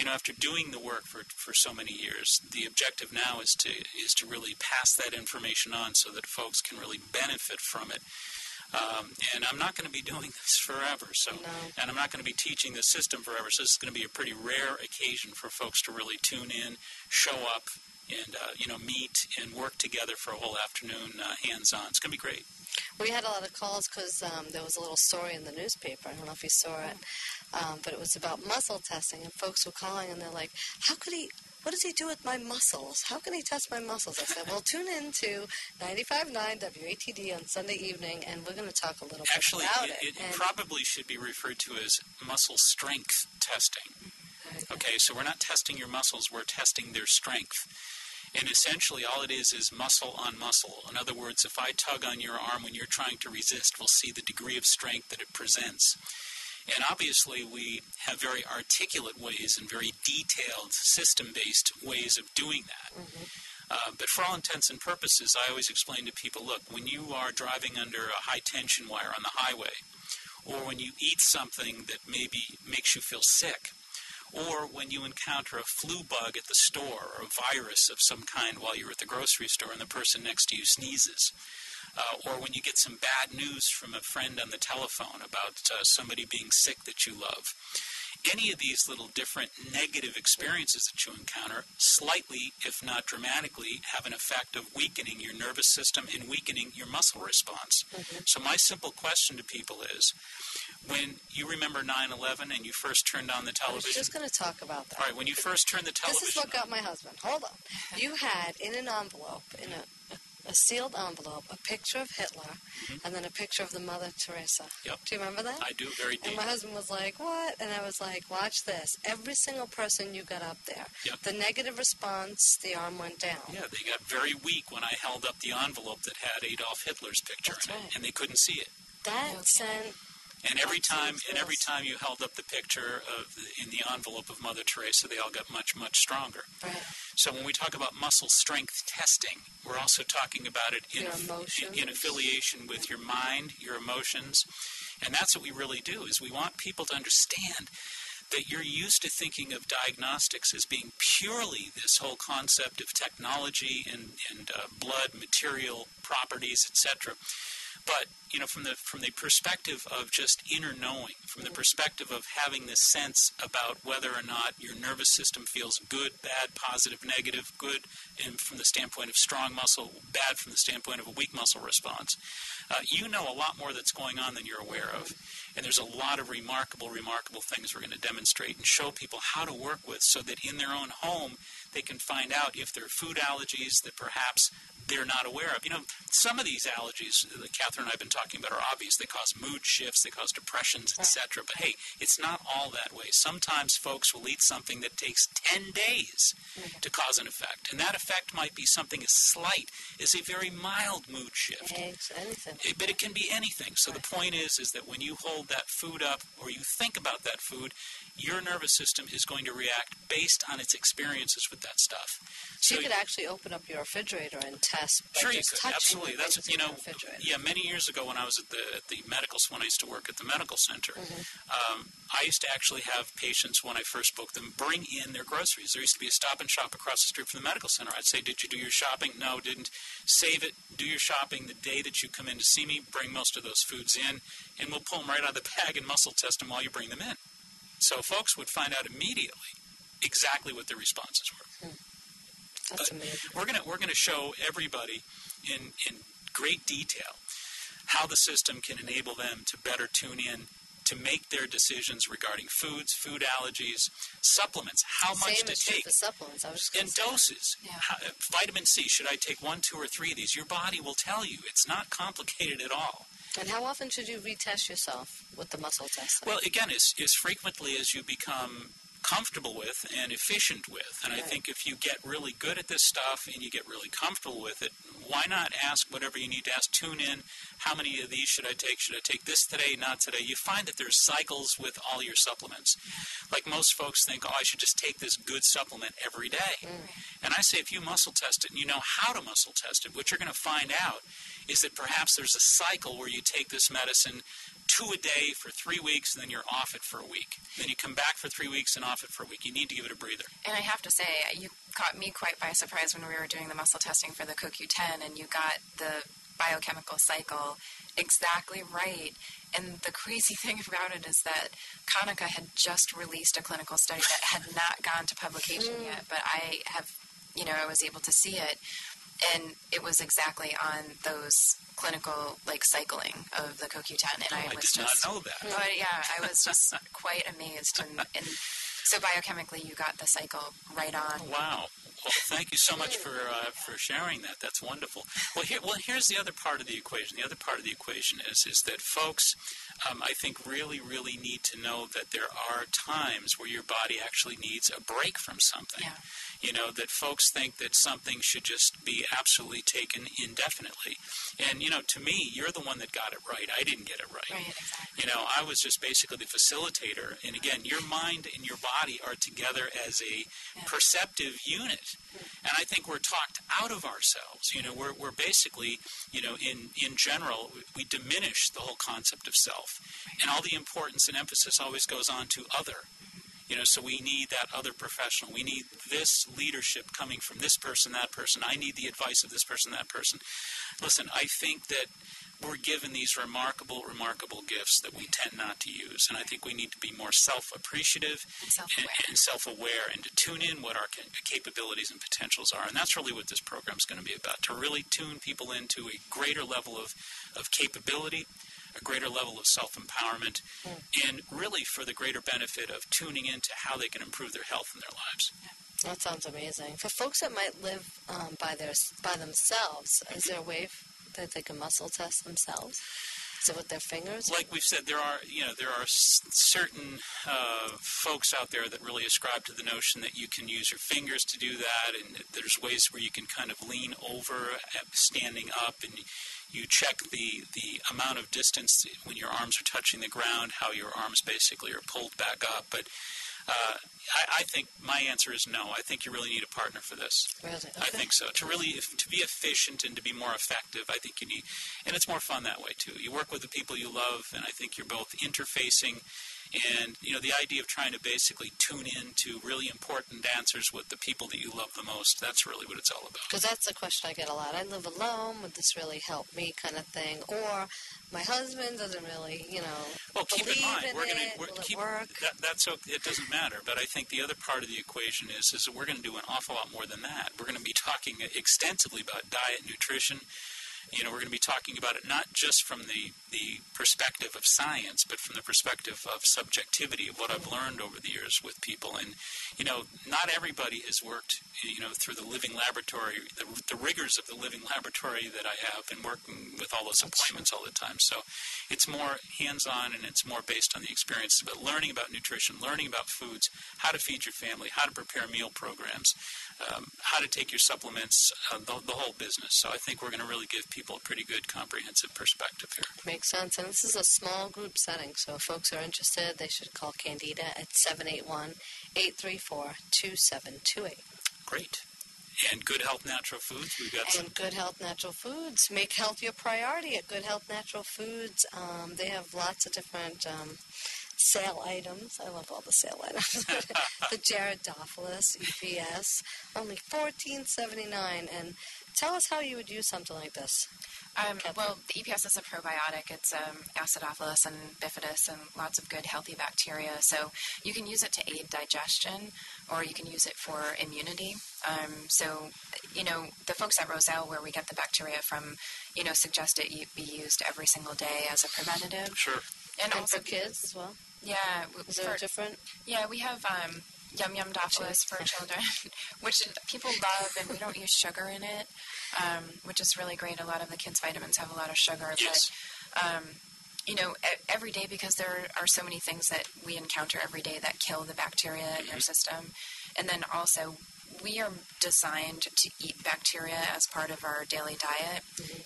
after doing the work for so many years, the objective now is to really pass that information on so that folks can really benefit from it. And I'm not going to be doing this forever, and I'm not going to be teaching the system forever, so this is going to be a pretty rare occasion for folks to really tune in, show up, and, meet and work together for a whole afternoon hands-on. It's going to be great. We had a lot of calls because there was a little story in the newspaper. I don't know if you saw it, but it was about muscle testing, and folks were calling, and they're like, what does he do with my muscles? How can he test my muscles? I said, well, tune in to 95.9 WATD on Sunday evening, and we're going to talk a little bit about it. It probably should be referred to as muscle strength testing. Okay, so we're not testing your muscles, we're testing their strength. And essentially all it is muscle on muscle. In other words, if I tug on your arm when you're trying to resist, we'll see the degree of strength that it presents. And obviously we have very articulate ways and very detailed system-based ways of doing that. But for all intents and purposes, I always explain to people, look, when you are driving under a high-tension wire on the highway, or when you eat something that maybe makes you feel sick, or when you encounter a flu bug at the store or a virus of some kind while you're at the grocery store and the person next to you sneezes, or when you get some bad news from a friend on the telephone about somebody being sick that you love. Any of these little different negative experiences that you encounter slightly, if not dramatically, have an effect of weakening your nervous system and weakening your muscle response. So my simple question to people is, when you remember 9/11 and you first turned on the television... I was just going to talk about that. All right, when you first turned the television... This is what got my husband. Hold on. You had in an envelope, in a sealed envelope, a picture of Hitler, and then a picture of the Mother Teresa. Yep. Do you remember that? I do, very deep. And my husband was like, what? And I was like, watch this. Every single person you got up there, the negative response, the arm went down. Yeah, they got very weak when I held up the envelope that had Adolf Hitler's picture in it, and they couldn't see it. That sent... And every time you held up the picture in the envelope of Mother Teresa, they all got much, much stronger. Right. So when we talk about muscle strength testing, we're also talking about it in affiliation with your mind, your emotions. And that's what we really do, is we want people to understand that you're used to thinking of diagnostics as being purely this whole concept of technology and blood, material, properties, etc. But, you know, from the perspective of just inner knowing, from the perspective of having this sense about whether or not your nervous system feels good, bad, positive, negative, good, and from the standpoint of strong muscle, bad from the standpoint of a weak muscle response, you know a lot more that's going on than you're aware of. And there's a lot of remarkable things we're going to demonstrate and show people how to work with so that in their own home they can find out if there are food allergies that perhaps they're not aware of. You know, some of these allergies that Catherine and I have been talking about are obvious. They cause mood shifts, they cause depressions, etc. But hey, it's not all that way. Sometimes folks will eat something that takes 10 days to cause an effect. And that effect might be something as slight as a very mild mood shift. Eggs, anything. But it can be anything. So the point is that when you hold that food up or you think about that food, your nervous system is going to react based on its experiences with that stuff. So you could actually open up your refrigerator and test. Sure, you could. Absolutely. That's many years ago when I was at the medical, when I used to work at the medical center, I used to actually have patients when I first booked them bring in their groceries. There used to be a Stop and Shop across the street from the medical center. I'd say, "Did you do your shopping?" "No, didn't." "Save it. Do your shopping the day that you come in to see me. Bring most of those foods in, and we'll pull them right out of the bag and muscle test them while you bring them in." So folks would find out immediately exactly what their responses were. That's amazing. We're going to show everybody in great detail how the system can enable them to better tune in to make their decisions regarding foods, food allergies, supplements, how much to take, the supplements. I was just and doses. Vitamin C, should I take 1, 2, or 3 of these? Your body will tell you. It's not complicated at all. And how often should you retest yourself with the muscle test? Well, again, as frequently as you become comfortable with and efficient with. And I think if you get really good at this stuff and you get really comfortable with it, why not ask whatever you need to ask? Tune in. How many of these should I take? Should I take this today, not today? You find that there's cycles with all your supplements. Like most folks think, I should just take this good supplement every day. And I say if you muscle test it and you know how to muscle test it, what you're going to find out is that perhaps there's a cycle where you take this medicine 2 a day for 3 weeks, and then you're off it for a week. Then you come back for 3 weeks and off it for a week. You need to give it a breather. And I have to say, you caught me quite by surprise when we were doing the muscle testing for the CoQ10, and you got the biochemical cycle exactly right. And the crazy thing about it is that Konica had just released a clinical study that had not gone to publication yet, but I was able to see it. And it was exactly on those clinical, cycling of the CoQ10. And I did not know that. But yeah, I was just quite amazed. And so biochemically, you got the cycle right on. Wow. Well, thank you so much for sharing that. That's wonderful. Here's the other part of the equation. The other part of the equation is that folks, I think, really need to know that there are times where your body actually needs a break from something. Yeah. You know, that folks think that something should just be absolutely taken indefinitely. And, you know, to me, you're the one that got it right. I didn't get it right. Right, exactly. You know, I was just basically the facilitator. And again, your mind and your body are together as a perceptive unit. And I think we're talked out of ourselves. You know, we're basically, you know, in general, we diminish the whole concept of self. And all the importance and emphasis always goes on to other. You know, so we need that other professional. We need this leadership coming from this person, that person. I need the advice of this person, that person. Listen, I think that we're given these remarkable gifts that we tend not to use. And I think we need to be more self-appreciative and self-aware and to tune in what our capabilities and potentials are. And that's really what this program is going to be about, to really tune people into a greater level of capability, a greater level of self-empowerment, and really for the greater benefit of tuning into how they can improve their health and their lives. That sounds amazing. For folks that might live by themselves, is there a way that they can muscle test themselves? Is it with their fingers? Like we've said, there are certain folks out there that really ascribe to the notion that you can use your fingers to do that, and there's ways where you can kind of lean over, standing up, and you check the amount of distance when your arms are touching the ground, how your arms basically are pulled back up. But I think my answer is no. I think you really need a partner for this. Really? Okay. I think so. To be efficient and to be more effective, I think you need, and it's more fun that way too. You work with the people you love, and I think you're both interfacing. And, you know, the idea of trying to basically tune in to really important answers with the people that you love the most, that's really what it's all about. Because that's a question I get a lot. I live alone. Would this really help me kind of thing? Or my husband doesn't really, you know, well, keep in mind, will it work? That's okay. It doesn't matter. But I think the other part of the equation is that we're going to do an awful lot more than that. We're going to be talking extensively about diet, nutrition. You know, we're going to be talking about it not just from the perspective of science, but from the perspective of subjectivity, of what I've learned over the years with people. And, you know, not everybody has worked, you know, through the living laboratory, the rigors of the living laboratory that I have, and working with all those appointments all the time. So it's more hands-on, and it's more based on the experience, but learning about nutrition, learning about foods, how to feed your family, how to prepare meal programs, how to take your supplements, the whole business. So I think we're going to really give people a pretty good comprehensive perspective here. Makes sense. And this is a small group setting, so if folks are interested, they should call Candida at 781-834-2728. Great. And Good Health Natural Foods, we've got some. And Good Health Natural Foods. Make health your priority at Good Health Natural Foods. They have lots of different sale items. I love all the sale items. The Gyrodophilis EPS, only $14.79. And tell us how you would use something like this. Well, the EPS is a probiotic. It's acidophilus and bifidus and lots of good healthy bacteria. So you can use it to aid digestion, or you can use it for immunity. So, you know, the folks at Roselle, where we get the bacteria from, you know, suggest it be used every single day as a preventative. Sure. And also for kids as well? Yeah. Is there different? Yeah, we have Yum Yum Dophilus for children, which people love, and we don't use sugar in it, which is really great. A lot of the kids' vitamins have a lot of sugar. Yes. But, you know, every day, because there are so many things that we encounter every day that kill the bacteria in your system. And then also, we are designed to eat bacteria as part of our daily diet,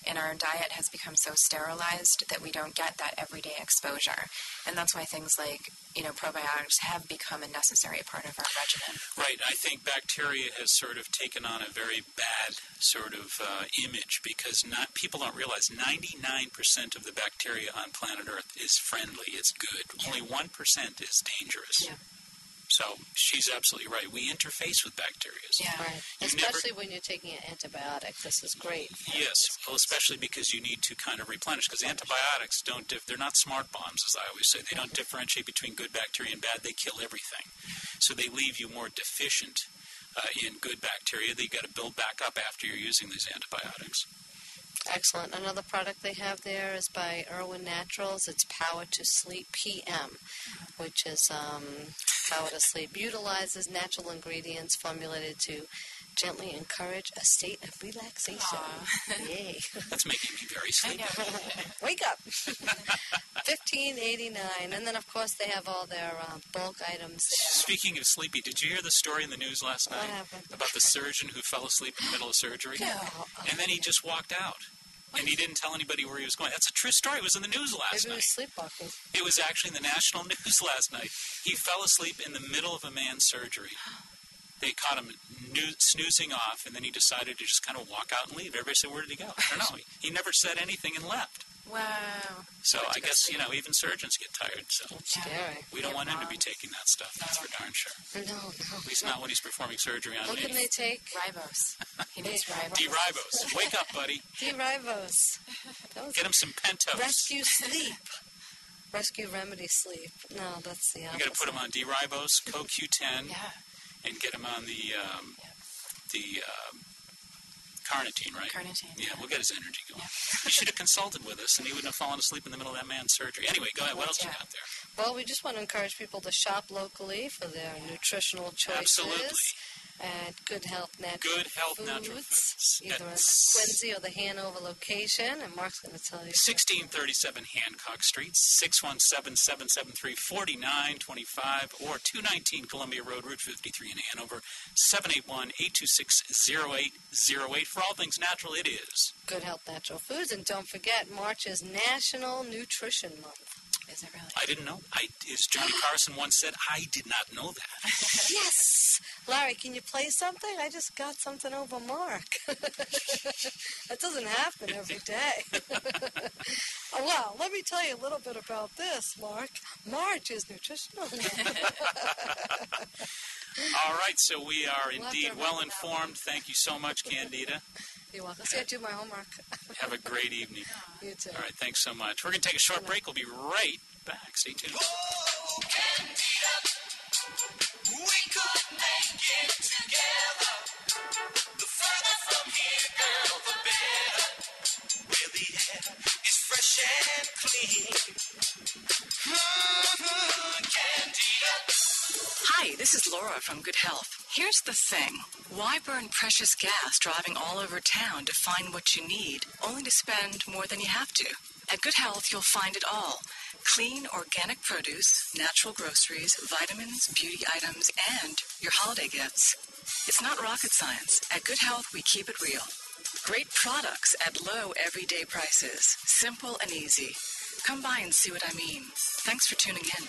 and our diet has become so sterilized that we don't get that everyday exposure. And that's why things like, you know, probiotics have become a necessary part of our regimen. Right. I think bacteria has sort of taken on a very bad sort of image, because people don't realize 99% of the bacteria on planet Earth is friendly. It's good. Yeah. Only 1% is dangerous. Yeah. So she's absolutely right. We interface with bacteria. Yeah. Right. Especially when you're taking an antibiotic. This is great. Yes. Well, especially because you need to kind of replenish. Because antibiotics they're not smart bombs, as I always say. They don't differentiate between good bacteria and bad. They kill everything. So they leave you more deficient in good bacteria. You've got to build back up after you're using these antibiotics. Excellent. Another product they have there is by Irwin Naturals. It's Power to Sleep PM, which is Power to Sleep utilizes natural ingredients formulated to gently encourage a state of relaxation. Yay. That's making me very sleepy. Wake up. $15.89. And then, of course, they have all their bulk items there. Speaking of sleepy, did you hear the story in the news last night happened? about the surgeon who fell asleep in the middle of surgery? No. And then he just walked out. And he didn't tell anybody where he was going. That's a true story. It was in the news last Maybe he night. was sleepwalking. It was actually in the national news last night. He fell asleep in the middle of a man's surgery. They caught him snoozing off, and then he decided to just kind of walk out and leave. Everybody said, where did he go? I don't know. He never said anything and left. Wow. So I guess, even surgeons get tired. So That's scary. we don't want him to be taking that stuff. That's for darn sure. No. At least not when he's performing surgery on What me. can they take? Ribose. He needs ribose. D-ribose. Wake up, buddy. D-ribose. Get him some Pentos. Rescue sleep. Rescue remedy sleep. No, that's the opposite. You got to put him on D-ribose, CoQ10, Yeah. and get him on the carnitine, right? Carnitine. Yeah, we'll get his energy going. He should have consulted with us, and he wouldn't have fallen asleep in the middle of that man's surgery. Anyway, go ahead. What else you got there? Well, we just want to encourage people to shop locally for their nutritional choices. Absolutely. At Good Health Natural Good Health Foods, Natural Foods. either in Quincy or the Hanover location, and Mark's going to tell you. 1637 Hancock Street, 617-773-4925, or 219 Columbia Road, Route 53 in Hanover, 781-826-0808. For all things natural, it is. Good Health Natural Foods, and don't forget, March is National Nutrition Month. Is it really? I didn't know. As Johnny Carson once said, I did not know that. Yes! Larry, can you play something? I just got something over Mark. That doesn't happen every day. Oh, well, let me tell you a little bit about this, Mark. March is Nutritional Month. All right, so we are indeed well informed. Thank you so much, Candida. You're welcome. See, I do my homework. Have a great evening. You too. All right, thanks so much. We're going to take a short break. We'll be right back. Stay tuned. Oh, Candida, we could make it together. The further from here, girl, the better. Where the air is fresh and clean. Candida. Hi, this is Laura from Good Health. Here's the thing. Why burn precious gas driving all over town to find what you need, only to spend more than you have to? At Good Health, you'll find it all. Clean, organic produce, natural groceries, vitamins, beauty items, and your holiday gifts. It's not rocket science. At Good Health, we keep it real. Great products at low everyday prices. Simple and easy. Come by and see what I mean. Thanks for tuning in.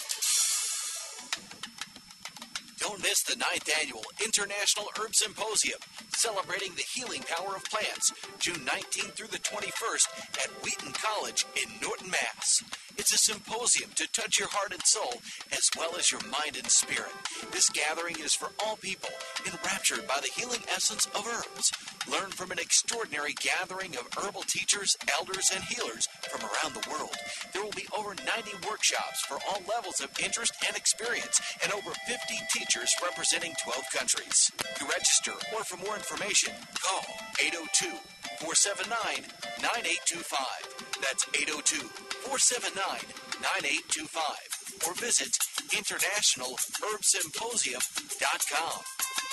Don't miss the 9th Annual International Herb Symposium, celebrating the healing power of plants, June 19th through the 21st at Wheaton College in Norton, Mass. It's a symposium to touch your heart and soul, as well as your mind and spirit. This gathering is for all people enraptured by the healing essence of herbs. Learn from an extraordinary gathering of herbal teachers, elders, and healers from around the world. There will be over 90 workshops for all levels of interest and experience, and over 50 teachers representing 12 countries. To register or for more information, call 802-479-9825. That's 802-479-9825. Or visit internationalherbsymposium.com.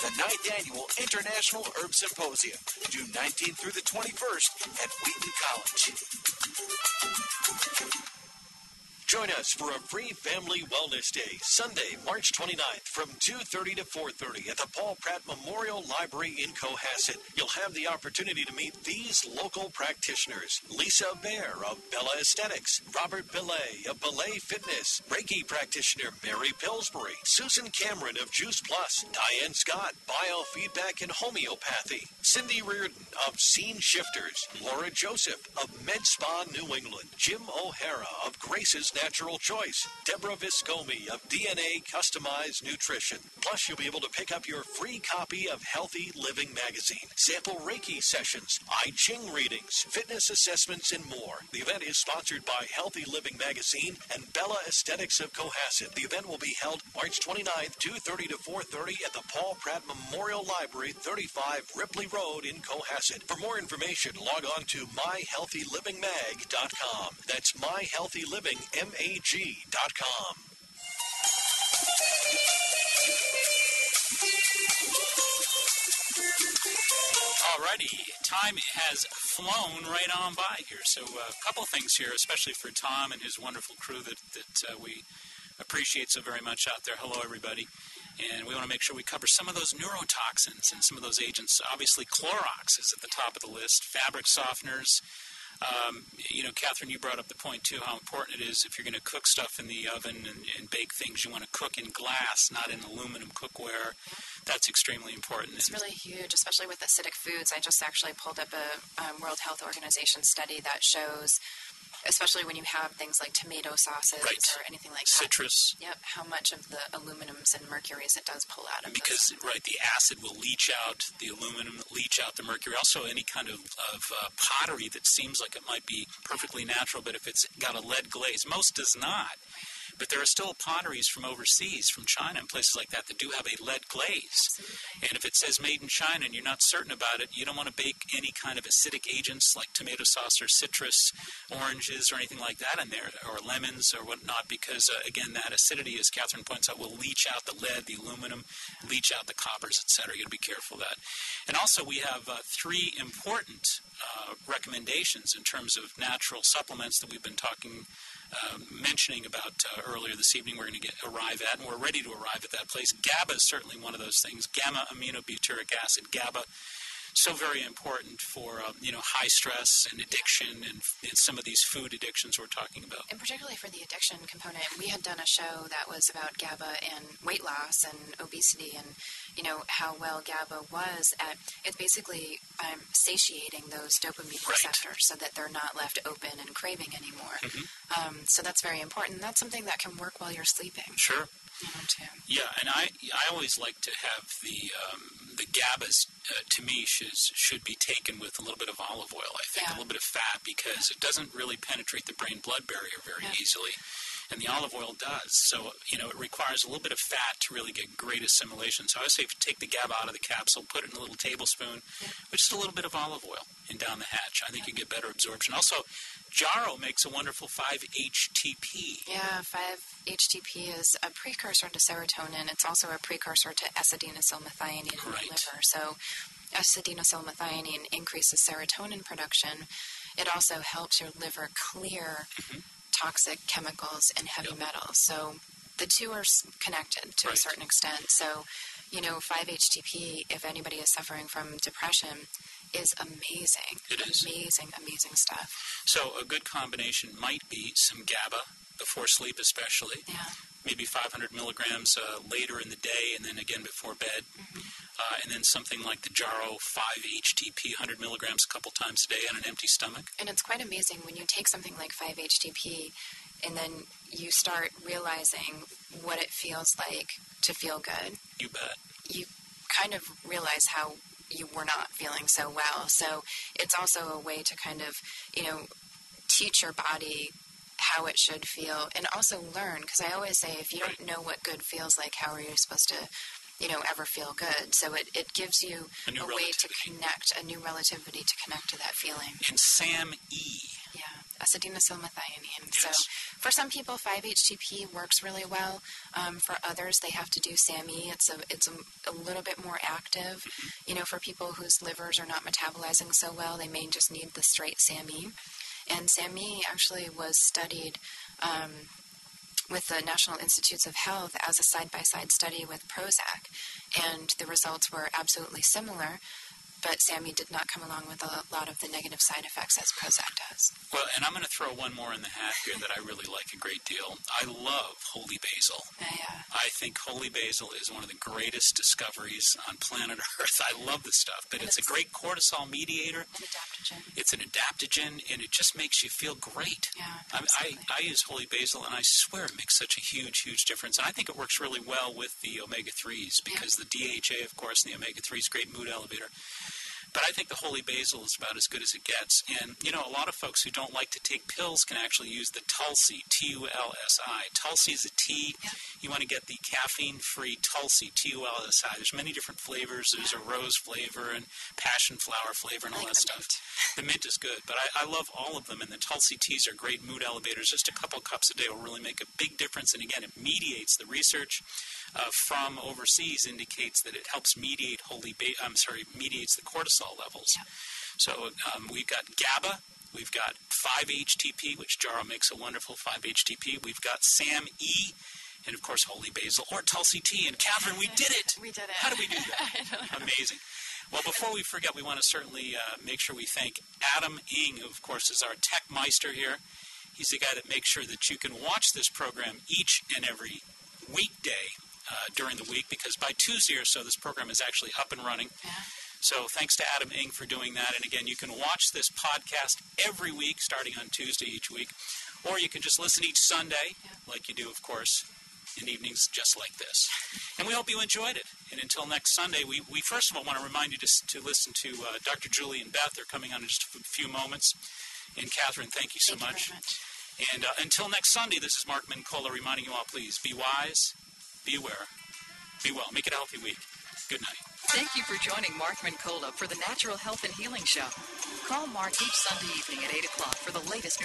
The 9th Annual International Herb Symposium, June 19th through the 21st at Wheaton College. Join us for a free Family Wellness Day, Sunday, March 29th from 2:30 to 4:30 at the Paul Pratt Memorial Library in Cohasset. You'll have the opportunity to meet these local practitioners: Lisa Bear of Bella Aesthetics, Robert Belay of Belay Fitness, Reiki practitioner Mary Pillsbury, Susan Cameron of Juice Plus, Diane Scott, Biofeedback and Homeopathy, Cindy Reardon of Scene Shifters, Laura Joseph of Med Spa New England, Jim O'Hara of Grace's Natural Choice, Deborah Viscomi of DNA Customized Nutrition. Plus, you'll be able to pick up your free copy of Healthy Living Magazine, sample Reiki sessions, I Ching readings, fitness assessments, and more. The event is sponsored by Healthy Living Magazine and Bella Aesthetics of Cohasset. The event will be held March 29th, 2:30 to 4:30 at the Paul Pratt Memorial Library, 35 Ripley Road in Cohasset. For more information, log on to myhealthylivingmag.com. That's myhealthylivingmag.com. Alrighty, time has flown right on by here. So a couple of things here, especially for Tom and his wonderful crew that we appreciate so very much out there. Hello, everybody. And we want to make sure we cover some of those neurotoxins and some of those agents. Obviously, Clorox is at the top of the list. Fabric softeners. Catherine, you brought up the point, too, how important it is if you're going to cook stuff in the oven and bake things, you want to cook in glass, not in aluminum cookware. That's extremely important. It's really huge, especially with acidic foods. I just actually pulled up a World Health Organization study that shows, especially when you have things like tomato sauces or anything like citrus. That. Yep, how much of the aluminums and mercuries it does pull out of because the acid will leach out the aluminum, leach out the mercury. Also, any kind of pottery that seems like it might be perfectly natural, but if it's got a lead glaze, most does not. But there are still potteries from overseas, from China and places like that do have a lead glaze. And if it says made in China and you're not certain about it, you don't want to bake any kind of acidic agents like tomato sauce or citrus, oranges or anything like that in there, or lemons or whatnot, because, again, that acidity, as Catherine points out, will leach out the lead, the aluminum, leach out the coppers, etc. You've got to be careful of that. And also we have three important recommendations in terms of natural supplements that we've been mentioning about earlier this evening. We're going to arrive at, and we're ready to arrive at that place. GABA is certainly one of those things. Gamma-aminobutyric acid, GABA, so very important for high stress and addiction and some of these food addictions we're talking about. And particularly for the addiction component, we had done a show that was about GABA and weight loss and obesity, and how well GABA was at it's basically satiating those dopamine receptors so that they're not left open and craving anymore. So that's very important. That's something that can work while you're sleeping. Sure. Yeah, and I always like to have the GABAs, to me, should be taken with a little bit of olive oil, I think, a little bit of fat, because it doesn't really penetrate the brain-blood barrier very easily, and the olive oil does. So, it requires a little bit of fat to really get great assimilation. So I say take the GABA out of the capsule, put it in a little tablespoon with just a little bit of olive oil and down the hatch. I think you get better absorption. Also, Jarrow makes a wonderful 5-HTP. Yeah, 5-HTP is a precursor to serotonin. It's also a precursor to S-adenosylmethionine in the liver. So S-adenosylmethionine increases serotonin production. It also helps your liver clear toxic chemicals and heavy metals. So the two are connected to a certain extent. So, 5-HTP, if anybody is suffering from depression, is amazing. It is. Amazing stuff. So a good combination might be some GABA before sleep especially. Yeah. Maybe 500 milligrams later in the day and then again before bed. And then something like the Jarrow 5-HTP, 100 milligrams a couple times a day on an empty stomach. And it's quite amazing when you take something like 5-HTP and then you start realizing what it feels like to feel good. You bet. You kind of realize how you were not feeling so well. So it's also a way to kind of, teach your body how it should feel and also learn. Because I always say if you don't know what good feels like, how are you supposed to, ever feel good? So it gives you a way to connect, a new relativity to connect to that feeling. And SAMe. Yeah, S-adenosylmethionine. Yes. So for some people, 5-HTP works really well. For others, they have to do SAMe. It's a little bit more active. For people whose livers are not metabolizing so well, they may just need the straight SAMe. And SAMe actually was studied with the National Institutes of Health as a side-by-side study with Prozac. And the results were absolutely similar, but SAMe did not come along with a lot of the negative side effects as Prozac does. Well, and I'm going to throw one more in the hat here that I really like a great deal. I love holy basil. Yeah. I think holy basil is one of the greatest discoveries on planet Earth. I love this stuff, but it's a great cortisol mediator. An adaptogen. It's an adaptogen, and it just makes you feel great. Yeah, I use holy basil, and I swear it makes such a huge, huge difference. And I think it works really well with the omega-3s because the DHA, of course, and the omega-3 is a great mood elevator. But I think the holy basil is about as good as it gets. And, a lot of folks who don't like to take pills can actually use the Tulsi, T-U-L-S-I. Tulsi is a tea. Yeah. You want to get the caffeine-free Tulsi, T-U-L-S-I. There's many different flavors. There's a rose flavor and passion flower flavor and all that stuff. The mint is good, but I love all of them, and the Tulsi teas are great mood elevators. Just a couple cups a day will really make a big difference, and again, it mediates. The research from overseas indicates that it helps mediate mediates the cortisol levels. Yeah. So we've got GABA, we've got 5-HTP, which Jaro makes a wonderful 5-HTP. We've got SAM-E, and of course, holy basil or Tulsi tea. And Catherine, we did it. We did it. How did we do that? I don't know. Amazing. Well, before we forget, we want to certainly make sure we thank Adam Ing, who, of course, is our tech meister here. He's the guy that makes sure that you can watch this program each and every weekday during the week, because by Tuesday or so, this program is actually up and running. Yeah. So thanks to Adam Ing for doing that. And again, you can watch this podcast every week, starting on Tuesday each week, or you can just listen each Sunday, like you do, of course, in evenings just like this. And we hope you enjoyed it. And until next Sunday, we first of all want to remind you to listen to Dr. Julie and Beth. They're coming on in just a few moments. And Catherine, thank you so much. Very much. And until next Sunday, this is Mark Mincola reminding you all, please, be wise, be aware, be well. Make it a healthy week. Good night. Thank you for joining Mark Mincola for the Natural Health and Healing Show. Call Mark each Sunday evening at 8 o'clock for the latest